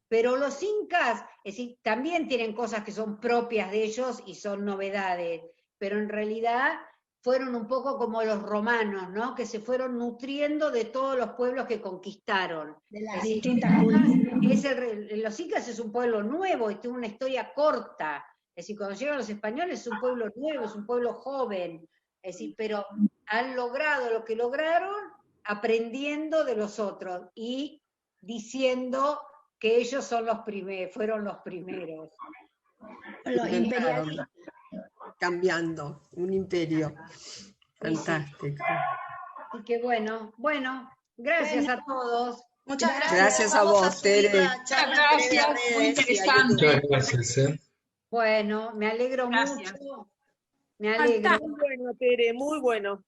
Pero los incas, es decir, también tienen cosas que son propias de ellos y son novedades, pero en realidad fueron un poco como los romanos, ¿no? Que se fueron nutriendo de todos los pueblos que conquistaron. De las distintas culturas. Los incas es un pueblo nuevo y tiene una historia corta. Es decir, cuando llegan los españoles es un pueblo nuevo, es un pueblo joven. Es decir, pero han logrado lo que lograron aprendiendo de los otros y diciendo que ellos son fueron los primeros. Los imperialistas. Cambiando, un imperio. Fantástico. Así que bueno, gracias a todos. Muchas gracias. Gracias a vos, Tere. Muchas gracias, muy interesante. Muchas gracias. Bueno, me alegro Gracias. mucho. Me alegro. Muy bueno, Tere, muy bueno.